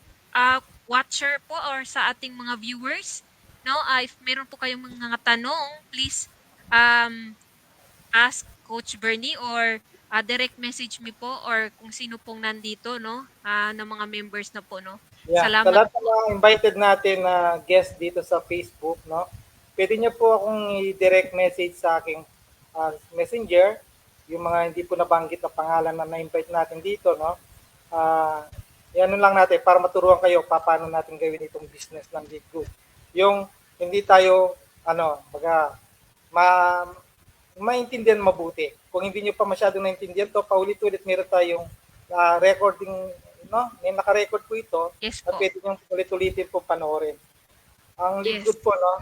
A: watcher po or sa ating mga viewers, no, if meron po kayong mga tanong, please ask Coach Bernie or direct message me po or kung sino pong nandito no ng mga members na po no.
B: Yeah, sa
A: Salamat
B: lahat
A: po.
B: ng mga invited natin na guest dito sa Facebook, no? Pwede niyo po akong i-direct message sa aking messenger, yung mga hindi po nabanggit na pangalan na na-invite natin dito, no? Yan lang natin para maturuan kayo paano natin gawin itong business ng Live Good. Yung hindi tayo maintindihan mabuti. Kung hindi niyo pa masyadong naintindihan to, paulit-ulit meron tayong recording, no? May naka-record po ito.
A: Yes
B: At
A: po.
B: pwede nyo ulit-ulitin po panoorin. Ang Live
A: Yes.
B: Good po, no?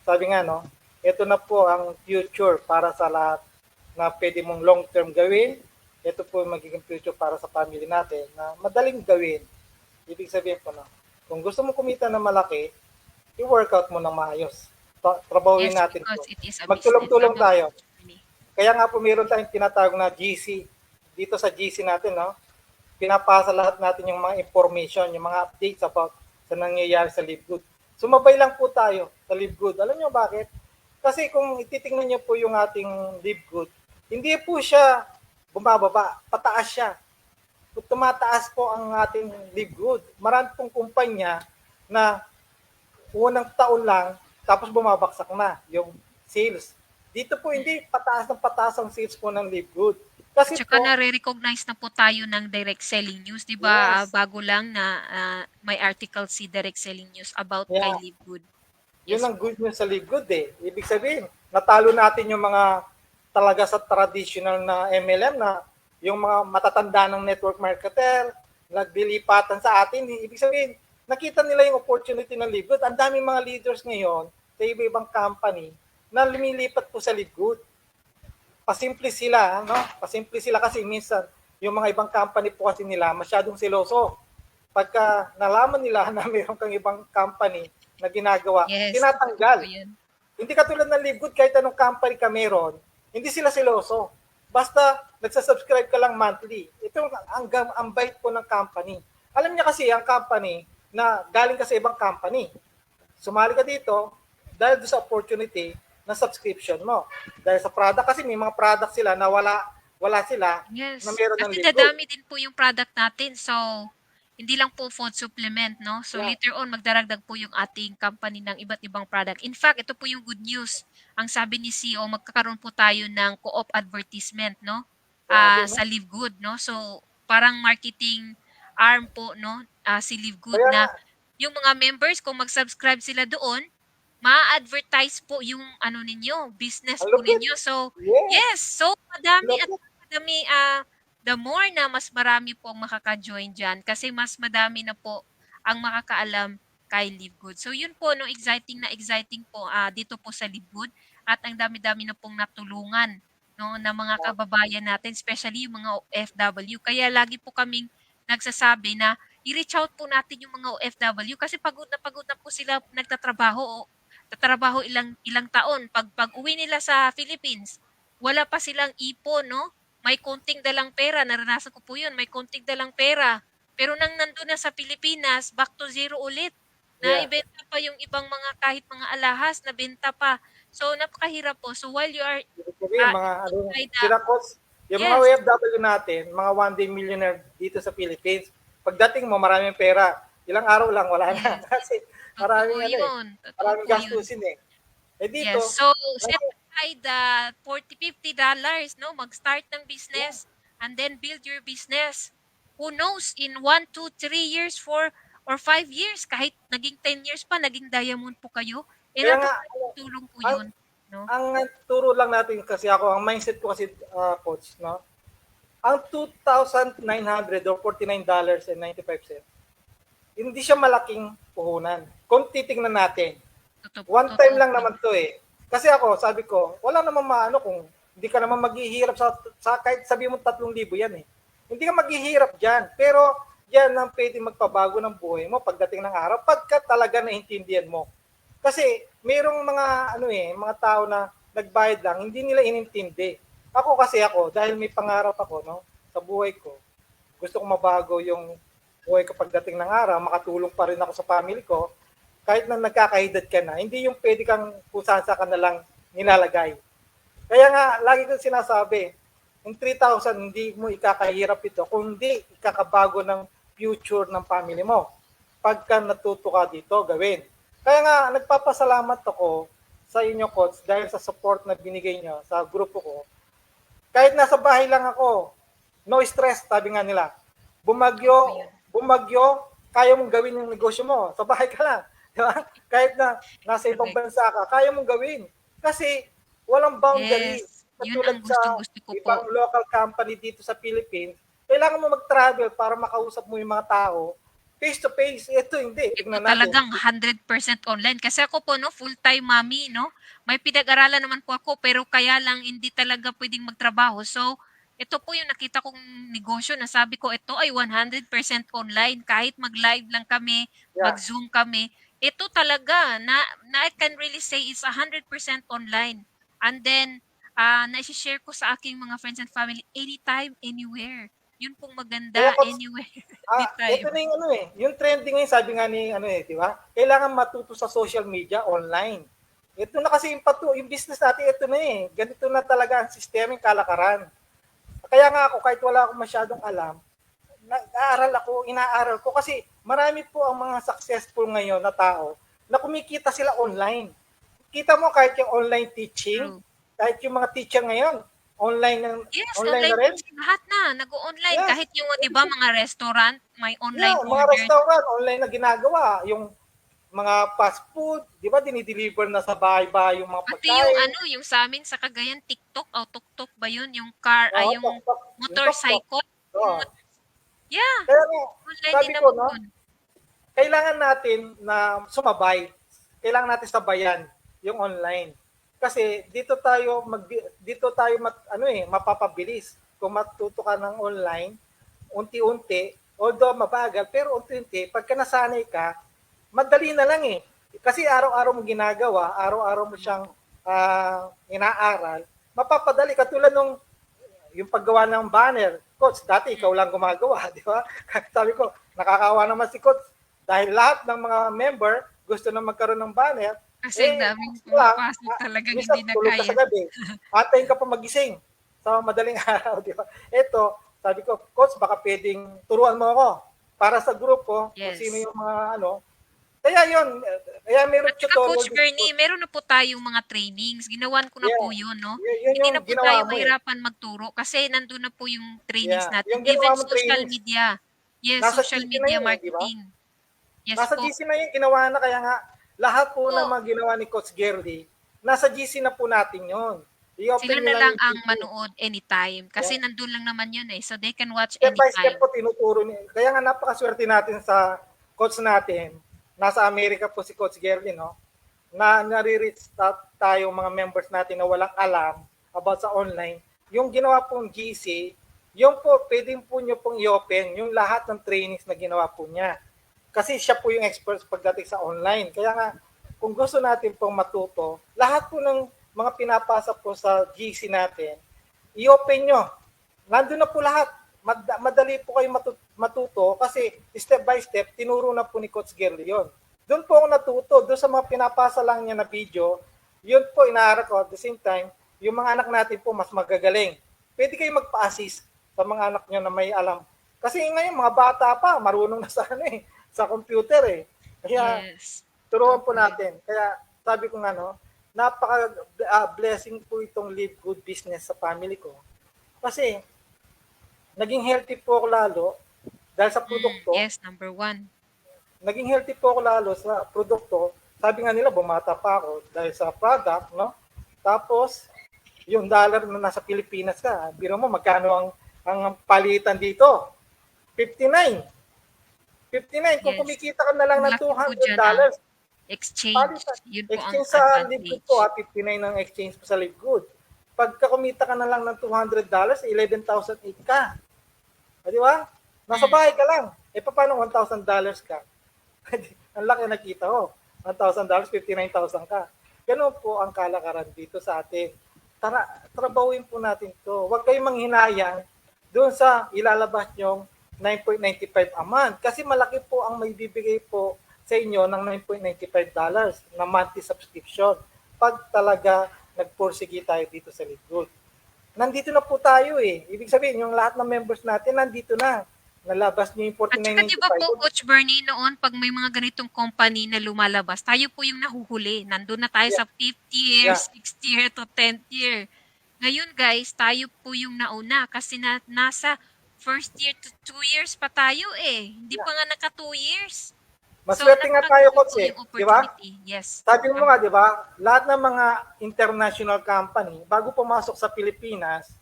B: Sabi nga, no? Ito na po ang future para sa lahat na pwede mong long-term gawin. Ito po yung magiging future para sa family natin na madaling gawin. Ibig sabihin po, no? Kung gusto mo kumita na malaki, i-workout mo ng maayos. Trabawin
A: Yes,
B: natin
A: because
B: po.
A: it is a
B: Magtulong-tulong
A: business.
B: tayo. Kaya nga po meron tayong tinatawag na GC. Dito sa GC natin, no? Pinapasa lahat natin yung mga information, yung mga updates about sa nangyayari sa Live Good. Sumabay lang po tayo sa Live Good. Alam niyo bakit? Kasi kung ititingnan niyo po yung ating Live Good, hindi po siya bumababa, pataas siya. Tumataas po ang ating Live Good. Marami pong kumpanya na unang taon lang, tapos bumabaksak na yung sales. Dito po hindi pataas ng pataas ang sales po ng Live Good. Kasi
A: Tsaka
B: po,
A: nare-recognize na po tayo ng direct selling news, 'di ba?
B: Yes.
A: Bago lang na may article si direct selling news about kay
B: Yeah.
A: Live Good.
B: yun
A: Yes
B: ang
A: po.
B: good news sa Live Good eh. Ibig sabihin, natalo natin yung mga talaga sa traditional na MLM na yung mga matatanda ng network marketer, naglilipatan sa atin. Ibig sabihin, nakita nila yung opportunity ng Live Good. Ang daming mga leaders ngayon sa iba-ibang company na lumilipat po sa Live Good. Pasimple sila, no? Pasimple sila kasi minsan yung mga ibang company po kasi nila masyadong seloso. Pagka nalaman nila na mayroon kang ibang company na ginagawa,
A: Yes.
B: tinatanggal.
A: Po yan.
B: Hindi katulad ng Live Good, kahit anong company ka meron, hindi sila seloso. Basta nagsasubscribe ka lang monthly. Ito ang bait po ng company. Alam niya kasi ang company na galing ka sa ibang company. Sumali ka dito dahil doon sa opportunity na subscription mo. Dahil sa product, kasi may mga product sila na wala sila
A: Yes.
B: na meron ng
A: Kasi
B: Live Good.
A: dadami din po yung product natin. So, hindi lang po food supplement, no? So,
B: Yeah.
A: later on, magdaragdag po yung ating company ng iba't ibang product. In fact, ito po yung good news. Ang sabi ni CEO, magkakaroon po tayo ng co-op advertisement, no?
B: Grabe, no?
A: Sa Live Good, no? So, parang marketing arm po, no? Si Live Good
B: Kaya
A: na
B: nga,
A: yung mga members, kung mag-subscribe sila doon, ma-advertise po yung ano ninyo, business
B: ang
A: po
B: lupit.
A: ninyo. So,
B: Yes.
A: yes, so madami at
B: Lupit.
A: madami, the more na mas marami pong makaka-join dyan kasi mas madami na po ang makakaalam kay Live Good. So yun po, no, exciting po dito po sa Live Good at ang dami-dami na pong natulungan, no, ng mga kababayan natin, especially yung mga OFW. Kaya lagi po kaming nagsasabi na i-reach out po natin yung mga OFW kasi pagod na po sila tatrabaho ilang taon. Pag-uwi nila sa Philippines, wala pa silang ipon, no? May konting dalang pera, naranasan ko po 'yun, may konting dalang pera. Pero nang nandun na sa Pilipinas, back to zero ulit.
B: Yeah.
A: Naibenta pa yung ibang mga kahit mga alahas, nabenta pa. So napakahirap po. So while you are
B: Ibig sabihin, mga ano,
A: inside the
B: sila coach, yung mga
A: yes,
B: OFW natin, mga one day millionaire dito sa Philippines, pagdating mo maraming pera, ilang araw lang wala na.
A: yes,
B: Kasi
A: totoo
B: maraming ano eh,
A: 'yun. Totoo
B: maraming
A: po 'yun.
B: gastusin eh. Eh dito,
A: Yes. So, set
B: kasi,
A: aside the $40, $50, no? Mag-start ng business and then build your business. Who knows, in 1, 2, 3 years, 4 or 5 years, kahit naging 10 years pa, naging diamond po kayo, eh
B: kaya nga,
A: napakalaking tulong po
B: ang,
A: yun, no?
B: ang turo lang natin kasi ako, ang mindset ko kasi coach, no? Ang $2,900 or $49.95, hindi siya malaking puhunan. Kung titingnan natin, one time
A: Totoo
B: lang
A: po.
B: naman to eh. Kasi ako, sabi ko, wala naman maano kung hindi ka naman maghihirap sa kahit sabi mo 3,000 yan eh. Hindi ka maghihirap dyan. Pero yan ang pwede magpabago ng buhay mo pagdating ng araw pagka talaga naintindihan mo. Kasi mayroong mga ano eh, mga tao na nagbayad lang, hindi nila inintindi. Ako, dahil may pangarap ako no, sa buhay ko, gusto kong mabago yung buhay ko pagdating ng araw, makatulong pa rin ako sa family ko, kahit na nagkakaedad ka na, hindi yung pwede kang kung saan ka na lang nilalagay. Kaya nga, lagi kong sinasabi, yung 3,000, hindi mo ikakahirap ito, kundi ikakabago ng future ng family mo. Pagka natuto ka dito, gawin. Kaya nga, nagpapasalamat ako sa inyo, coach, dahil sa support na binigay nyo sa grupo ko. Kahit nasa bahay lang ako, no stress, sabi nga nila. Bumagyo, kaya mong gawin yung negosyo mo. Sa bahay ka lang. Di ba? Kahit na nasa ibang bansa ka, kaya mong gawin. Kasi walang boundary.
A: Yes. Yun
B: Katulad
A: ang
B: sa
A: gusto ko po.
B: ibang local company dito sa Philippines, kailangan mo mag-travel para makausap mo yung mga tao face to face. Ito hindi.
A: Ito
B: Tignan natin.
A: talagang 100% online. Kasi ako po, no, full-time mommy, no? May pinag-aralan naman po ako, pero kaya lang hindi talaga pwedeng magtrabaho. So, ito po yung nakita kong negosyo na sabi ko, ito ay 100% online. Kahit mag-live lang kami,
B: Yeah.
A: mag-Zoom kami, ito talaga, na I can really say is 100% online. And then, na-share ko sa aking mga friends and family, anytime, anywhere. Yun pong maganda,
B: Kaya coach,
A: anywhere,
B: ito
A: anytime.
B: na yung ano eh, yung trending ngayon, sabi nga ni ano eh, di ba? Kailangan matuto sa social media online. Ito na kasi yung business natin, ito na eh. Ganito na talaga ang sistema, yung kalakaran. Kaya nga ako, kahit wala akong masyadong alam, inaaral ko kasi marami po ang mga successful ngayon na tao na kumikita sila online. Kita mo kahit yung online teaching,
A: True.
B: kahit yung mga teacher ngayon,
A: Yes,
B: online na
A: online
B: rin.
A: teaching. Lahat na, nag-o-online.
B: Yes.
A: Kahit yung, di ba, mga restaurant, may online
B: Yeah, mga
A: orders.
B: restaurant, online na ginagawa. Yung mga fast food, di ba, dinideliver na sa bahay-bahay yung mga
A: Pati yung
B: pagkain.
A: ano, yung sa amin sa Cagayan, TikTok o Tuk-Tuk ba yun? Yung car,
B: Oo,
A: yung
B: tok-tok. Yung tok-tok.
A: motorcycle.
B: Oo.
A: Yeah,
B: Kaya nga,
A: online
B: sabi
A: din
B: ko,
A: naman
B: no,
A: yun.
B: kailangan natin na sumabay. Kailangan natin sabayan yung online. Kasi dito tayo mapapabilis. Kung matuto ka ng online, unti-unti, although mabagal, pero unti-unti, pagka nasanay ka, madali na lang eh. Kasi araw-araw mo ginagawa, araw-araw mo siyang inaaral, mapapadali. Katulad nung yung paggawa ng banner, coach, dati ikaw lang gumagawa, di ba? Sabi ko, nakakawa naman si coach dahil lahat ng mga member gusto na magkaroon ng banner.
A: Kasi ang daming
B: Lang,
A: pumapasok talagang
B: minsan
A: hindi na
B: tulog ka
A: kaya.
B: sa gabi, atayin ka pa magising sa madaling araw, di ba? Ito, sabi ko, coach, baka pwedeng turuan mo ako para sa grupo, kung
A: Yes.
B: sino yung mga ano. Kaya meron
A: At saka
B: tutorial
A: Coach Bernie, meron na po tayong mga trainings. Ginawan ko na po yun, no?
B: Yun
A: Hindi
B: yung
A: na po
B: ginawa
A: tayo
B: mo eh.
A: mahirapan magturo kasi nandun na po yung trainings
B: Yeah.
A: natin.
B: Yung
A: Even
B: ginawa mo
A: social
B: trainings,
A: media. Yes,
B: nasa
A: social
B: GC na
A: media
B: yun eh, di ba?
A: marketing. Yes
B: Nasa
A: po.
B: GC na yun, ginawa na, kaya nga, lahat po ng
A: Po,
B: mga ginawa ni Coach Gerly, nasa GC na po natin yun. I-open
A: sila
B: nyo
A: na
B: lang
A: lang
B: yung
A: ang
B: GC.
A: manood anytime. Kasi
B: Yeah.
A: nandun lang naman yun eh. So they can watch
B: Step by step
A: anytime.
B: po tinuturo niya. Kaya nga napakaswerte natin sa coach natin, nasa Amerika po si Coach Gerly, no? Na nare-reach tayo mga members natin na walang alam about sa online. Yung ginawa pong GC, yung po, pwedeng po nyo pong i-open yung lahat ng trainings na ginawa po niya. Kasi siya po yung expert pagdating sa online. Kaya nga, kung gusto natin pong matuto, lahat po ng mga pinapasa po sa GC natin, i-open nyo. Nandun na po lahat. Madali po kayo matuto kasi step by step, tinuro na po ni Coach Gerly yun. Doon po ako natuto. Doon sa mga pinapasa lang niya na video, yun po inaaral ko. At the same time, yung mga anak natin po mas magagaling. Pwede kayo magpa-assist sa mga anak nyo na may alam. Kasi ngayon, mga bata pa, marunong na sa sa computer eh. Kaya,
A: Yes.
B: turuan po natin. Kaya, sabi ko nga, no, napaka-blessing po itong Live Good Business sa family ko. Kasi, naging healthy po ako lalo dahil sa produkto.
A: Yes, number 1.
B: Naging healthy po ako lalo sa produkto. Sabi nga nila, bumata pa ako dahil sa product, no? Tapos, yung dollar na nasa Pilipinas ka, biro mo, magkano ang palitan dito? 59. 59. Kung
A: Yes.
B: kumikita ka na lang ng
A: Malaki po dyan
B: $200,
A: exchange.
B: palitan.
A: Yun po ang
B: Exchange sa Live
A: advantage.
B: Good po, 59 ng exchange po sa Live Good. Pagka kumita ka na lang ng $200, 11,008 ka. Di ba? Nasa bahay ka lang. Paano $1,000 ka? Ang laki nakita ko. $1,000, 59,000 ka. Ganun po ang kalakaran dito sa atin. Tara, trabawin po natin to. Huwag kayong manghinayang doon sa ilalabas nyong 9.95 a month. Kasi malaki po ang may bibigay po sa inyo ng $9.95 na monthly subscription. Pag talaga nagpursige tayo dito sa Live Good. Nandito na po tayo eh. Ibig sabihin, yung lahat ng members natin nandito na. Nalabas niyo yung
A: At saka di ba po,
B: 49.95.
A: Coach Bernie, noon pag may mga ganitong company na lumalabas, tayo po yung nahuhuli. Nandun na tayo sa 5th year,
B: Yeah.
A: 6th year to 10th year. Ngayon guys, tayo po yung nauna kasi nasa first year to 2 years pa tayo eh. Hindi pa nga naka 2 years.
B: Maswerte nga tayo,
A: napakaganda
B: Coach
A: po
B: eh.
A: yung
B: Di ba?
A: opportunity. Yes.
B: Sabi mo nga, di ba, lahat ng mga international company, bago pumasok sa Pilipinas,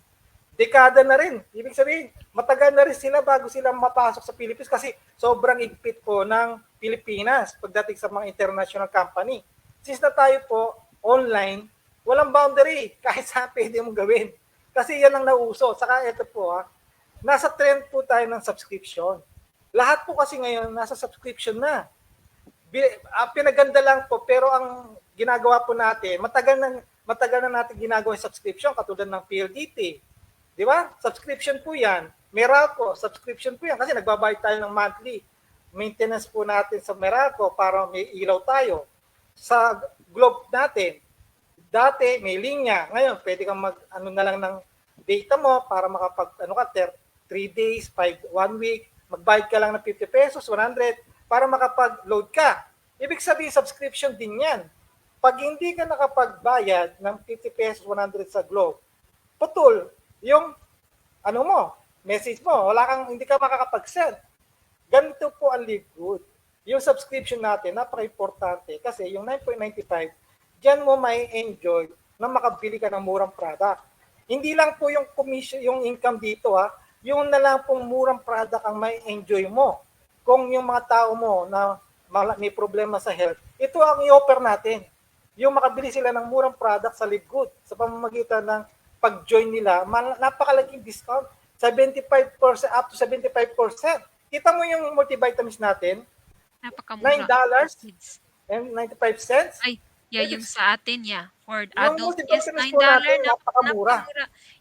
B: dekada na rin. Ibig sabihin, matagal na rin sila bago sila mapasok sa Pilipinas kasi sobrang igpit po ng Pilipinas pagdating sa mga international company. Since na tayo po online, walang boundary. Kahit saan pwede mong gawin. Kasi yan ang nauso. Saka ito po, nasa trend po tayo ng subscription. Lahat po kasi ngayon nasa subscription na. Pinaganda lang po, pero ang ginagawa po natin, matagal na natin ginagawa yung subscription katulad ng PLDT. Di ba? Subscription po yan. Meralco, subscription po yan kasi nagbabayad tayo ng monthly maintenance po natin sa Meralco para may ilaw tayo. Sa Globe natin, dati may linya. Ngayon, pwede kang na lang ng data mo para makapag, 3 days, 1 week, magbayad ka lang ng 50 pesos, 100, para makapag-load ka. Ibig sabihin, subscription din yan. Pag hindi ka nakapagbayad ng 50 pesos, 100 sa Globe, putol yung message mo, hindi ka makakapag-send. Ganito po ang Live Good. Yung subscription natin, napaka-importante kasi yung 9.95, diyan mo may enjoy na makabili ka ng murang product. Hindi lang po yung commission, yung income dito yung na lang pong murang product ang may enjoy mo. Kung yung mga tao mo na may problema sa health, ito ang i-offer natin. Yung makabili sila ng murang product sa Live Good sa pamamagitan ng pag-join nila, napakalaking discount, 75% up to 75%. Kita mo yung multivitamins natin,
A: Napakamura.
B: $9.95.
A: Ay, yung sa atin, For
B: Yung
A: adult, yes,
B: multivitamins
A: $9.
B: po natin, napakamura.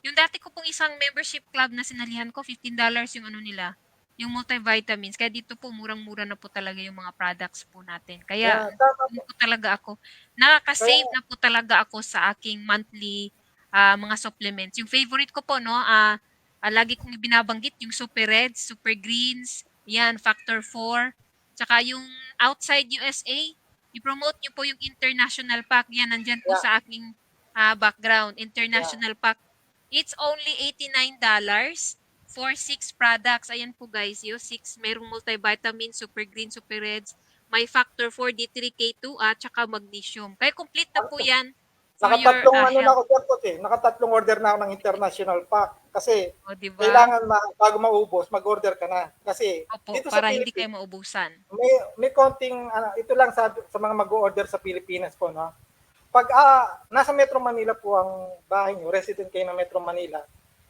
A: Yung dati ko pong isang membership club na sinalihan ko, $15 yung nila, yung multivitamins. Kaya dito po, murang-mura na po talaga yung mga products po natin. Kaya,
B: Tama po.
A: po talaga ako, nakaka-save na po talaga ako sa aking monthly mga supplements. Yung favorite ko po, lagi kong ibinabanggit, yung Super Reds, Super Greens, yan, Factor 4, tsaka yung outside USA, i-promote nyo po yung international pack. Yan, nandyan po sa aking background. International pack. It's only $89 for 6 products. Ayan po guys, yung 6. Merong multivitamin, Super Green, Super Reds. May Factor 4, D3K2, at tsaka magnesium. Kaya complete na po yan for your
B: Nakatatlong
A: health.
B: na ako dyan, Coach, Nakatatlong order na ako ng international pack. Kasi
A: O, 'di ba?
B: kailangan bago maubos, mag-order ka na. Kasi
A: Opo,
B: dito sa
A: para hindi kayo
B: Philippines,
A: maubusan.
B: may konting, ito lang sa mga mag-order sa Pilipinas po, no? Pag nasa Metro Manila po ang bahay nyo, resident kayo ng Metro Manila,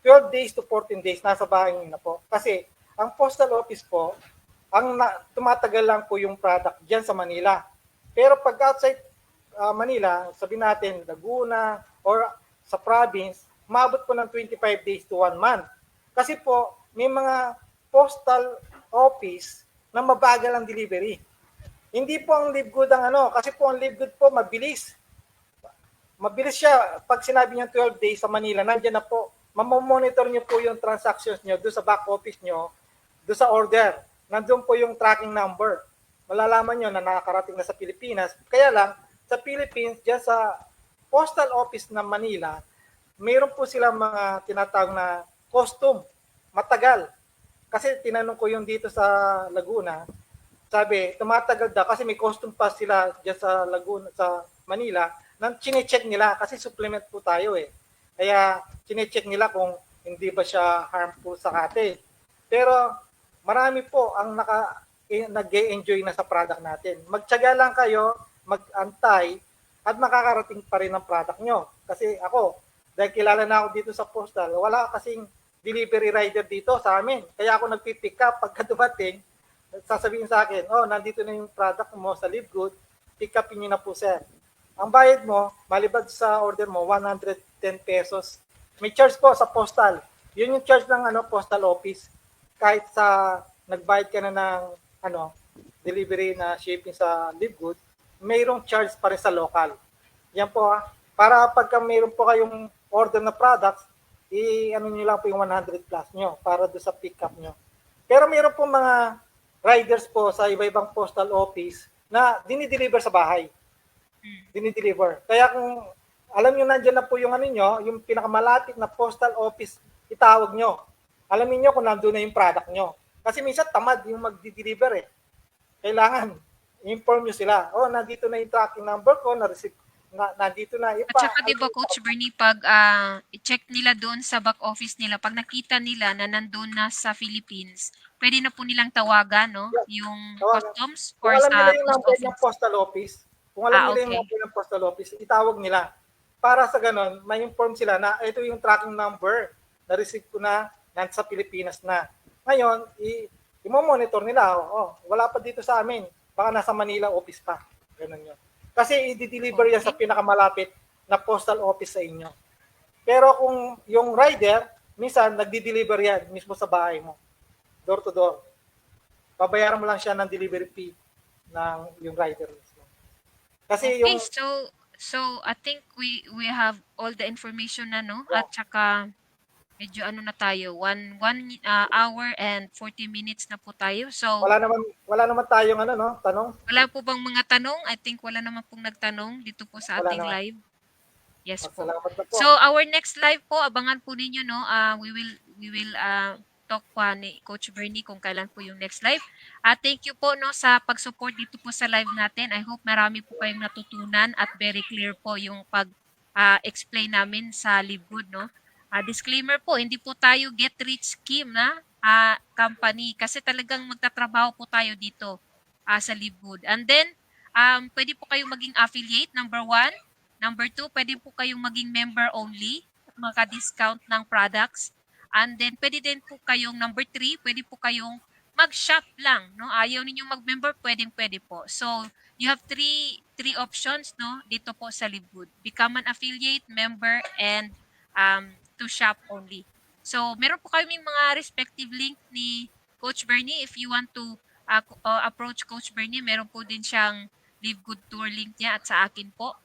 B: 12 days to 14 days, nasa bahay nyo na po. Kasi ang postal office po, tumatagal lang po yung product dyan sa Manila. Pero pag outside Manila, sabihin natin Laguna or sa province, maabot po ng 25 days to 1 month. Kasi po, may mga postal office na mabagal ang delivery. Hindi po ang live good ang kasi po ang live good po mabilis. Mabilis siya. Pag sinabi niya 12 days sa Manila, nandiyan na po. Mamomonitor niyo po yung transactions niyo doon sa back office niyo, doon sa order. Nandoon po yung tracking number. Malalaman niyo na nakakarating na sa Pilipinas. Kaya lang, sa Philippines, dyan sa postal office ng Manila, mayroon po sila mga tinatawag na custom. Matagal. Kasi tinanong ko yung dito sa Laguna, sabi, tumatagal daw kasi may custom pass sila dyan sa Laguna, sa Manila, nang chine-check nila kasi supplement po tayo eh. Kaya chine-check nila kung hindi ba siya harmful sa kate. Pero marami po ang nag-e-enjoy na sa product natin. Magtiyaga lang kayo, mag-antay, at makakarating pa rin ang product nyo. Kasi ako, dahil kilala na ako dito sa postal, wala kasing delivery rider dito sa amin. Kaya ako nagpipick up pagka dumating, sasabihin sa akin, nandito na yung product mo sa Live Good, pick upin nyo na po sir. Ang bayad mo, malibad sa order mo, 110 pesos. May charge po sa postal. Yun yung charge ng postal office. Kahit sa nagbayad ka na ng delivery na shipping sa Live Good, mayroong charge pa rin sa local. Yan po para pagka mayroon po kayong order na products, nyo lang po yung 100 plus nyo para do sa pick up nyo. Pero mayroon po mga riders po sa iba-ibang postal office na dinideliver sa bahay. Dinideliver. Kaya kung alam nyo nandyan na po yung nyo, yung pinakamalapit na postal office, itawag nyo. Alamin nyo kung nandun na yung product nyo. Kasi minsan tamad yung mag-deliver eh. Kailangan inform nyo sila. Nandito na yung tracking number ko, na-receive, nandito na.
A: At saka 'di ba Coach Bernie, pag i-check nila doon sa back office nila, pag nakita nila na nandoon na sa Philippines, pwede na po nilang tawagan, no, yung customs
B: Kung
A: or
B: alam nila
A: sa
B: yung
A: post
B: number ng
A: office.
B: postal office, kung alam nila yung
A: Okay.
B: number ng postal office, itawag nila. Para sa ganon, may inform sila na ito yung tracking number na receive ko na nasa Pilipinas na. Ngayon, i-monitor nila, wala pa dito sa amin. Baka nasa Manila office pa. Ganun yun. Kasi i-deliver yan sa pinakamalapit na postal office sa inyo. Pero kung yung rider, minsan nagdi-deliver yan mismo sa bahay mo. Door to door. Babayaran mo lang siya ng delivery fee ng yung rider mismo. Kasi
A: Okay,
B: yung
A: so I think we have all the information na, no?
B: Yeah.
A: At saka medyo na tayo, one hour and 40 minutes na po tayo. So,
B: wala naman tayong tanong.
A: wala po bang mga tanong? I think wala naman pong nagtanong dito po sa
B: Wala
A: ating
B: naman.
A: live. Yes po.
B: Salamat na po.
A: So our next live po, abangan po ninyo, no. We will talk pa ni Coach Bernie kung kailan po yung next live. Thank you po, no, sa pag-support dito po sa live natin. I hope marami po kayong natutunan at very clear po yung explain namin sa Live Good, no. Disclaimer po, hindi po tayo get rich scheme na company kasi talagang magtatrabaho po tayo dito sa Live Good. And then pwede po kayong maging affiliate, number 1. Number 2, pwede po kayong maging member only, maka-discount ng products. And then, pwede din po kayong, number 3, pwede po kayong mag-shop lang, no? Ayaw ninyong mag-member, pwede po. So, you have three options, no? Dito po sa Livegood. Become an affiliate, member, and to shop only. So, meron po kaming mga respective link ni Coach Bernie. If you want to approach Coach Bernie, meron po din siyang Livegood tour link niya at sa akin po.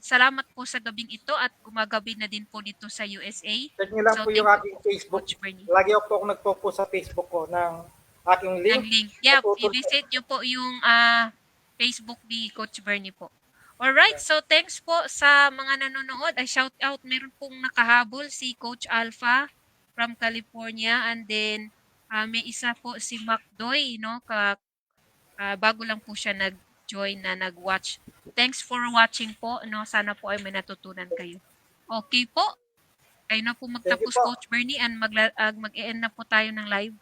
A: Salamat po sa gabing ito at gumagabi na din po dito sa USA.
B: Check niyo lang po yung
A: thank you
B: aking
A: po,
B: Facebook.
A: Coach Bernie.
B: Lagi ako nagpo-post sa Facebook ko ng aking link.
A: Ang link. Yeah, i-visit nyo po yung Facebook ni Coach Bernie po. Alright, so thanks po sa mga nanonood. Shout out, meron pong nakahabol si Coach Alpha from California, and then may isa po si Macdoy, no? Bago lang po siya nag-join na nag-watch. Thanks for watching po, no? Sana po ay may natutunan kayo. Okay po. Kayo na po
B: Thank you
A: magtapos,
B: po.
A: Coach Bernie, and mag-e-end na po tayo ng live.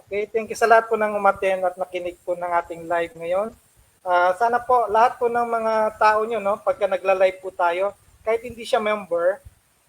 B: Okay, thank you sa lahat po ng umaten at nakinig po ng ating live ngayon. Sana po lahat po ng mga tao nyo, no, pagka nagla-live po tayo, kahit hindi siya member,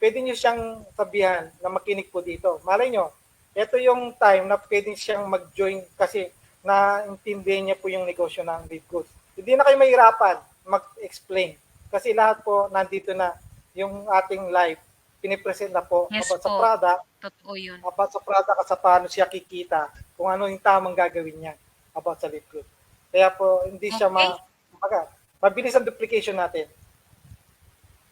B: pwede nyo siyang sabihan na makinig po dito. Malay nyo, ito yung time na pwede siyang mag-join kasi naintindihan niya po yung negosyo ng Live Goods. Hindi na kayo mahirapan mag-explain kasi lahat po nandito na yung ating live. Pinipresent na po
A: Yes
B: about sa
A: po.
B: product,
A: Totoo yun.
B: about sa product at sa paano siya kikita, kung ano yung tamang gagawin niya about sa Live Goods. Kaya po, hindi siya
A: Okay.
B: mabilis ang duplication natin.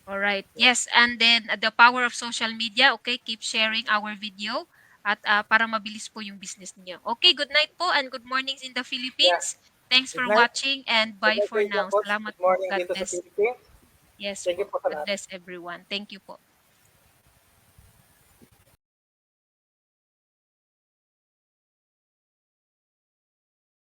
A: All right. Yes, and then the power of social media, okay, keep sharing our video at para mabilis po yung business niyo. Okay, good night po and good mornings in the Philippines. Thanks
B: Good
A: for
B: night.
A: watching and
B: Good
A: bye
B: night,
A: for
B: Kuya
A: now.
B: Boss.
A: Salamat
B: Good
A: po.
B: morning
A: God
B: dito sa
A: bless.
B: Philippines.
A: Yes
B: Thank you
A: po.
B: po sa
A: God
B: lahat.
A: bless everyone. Thank you po.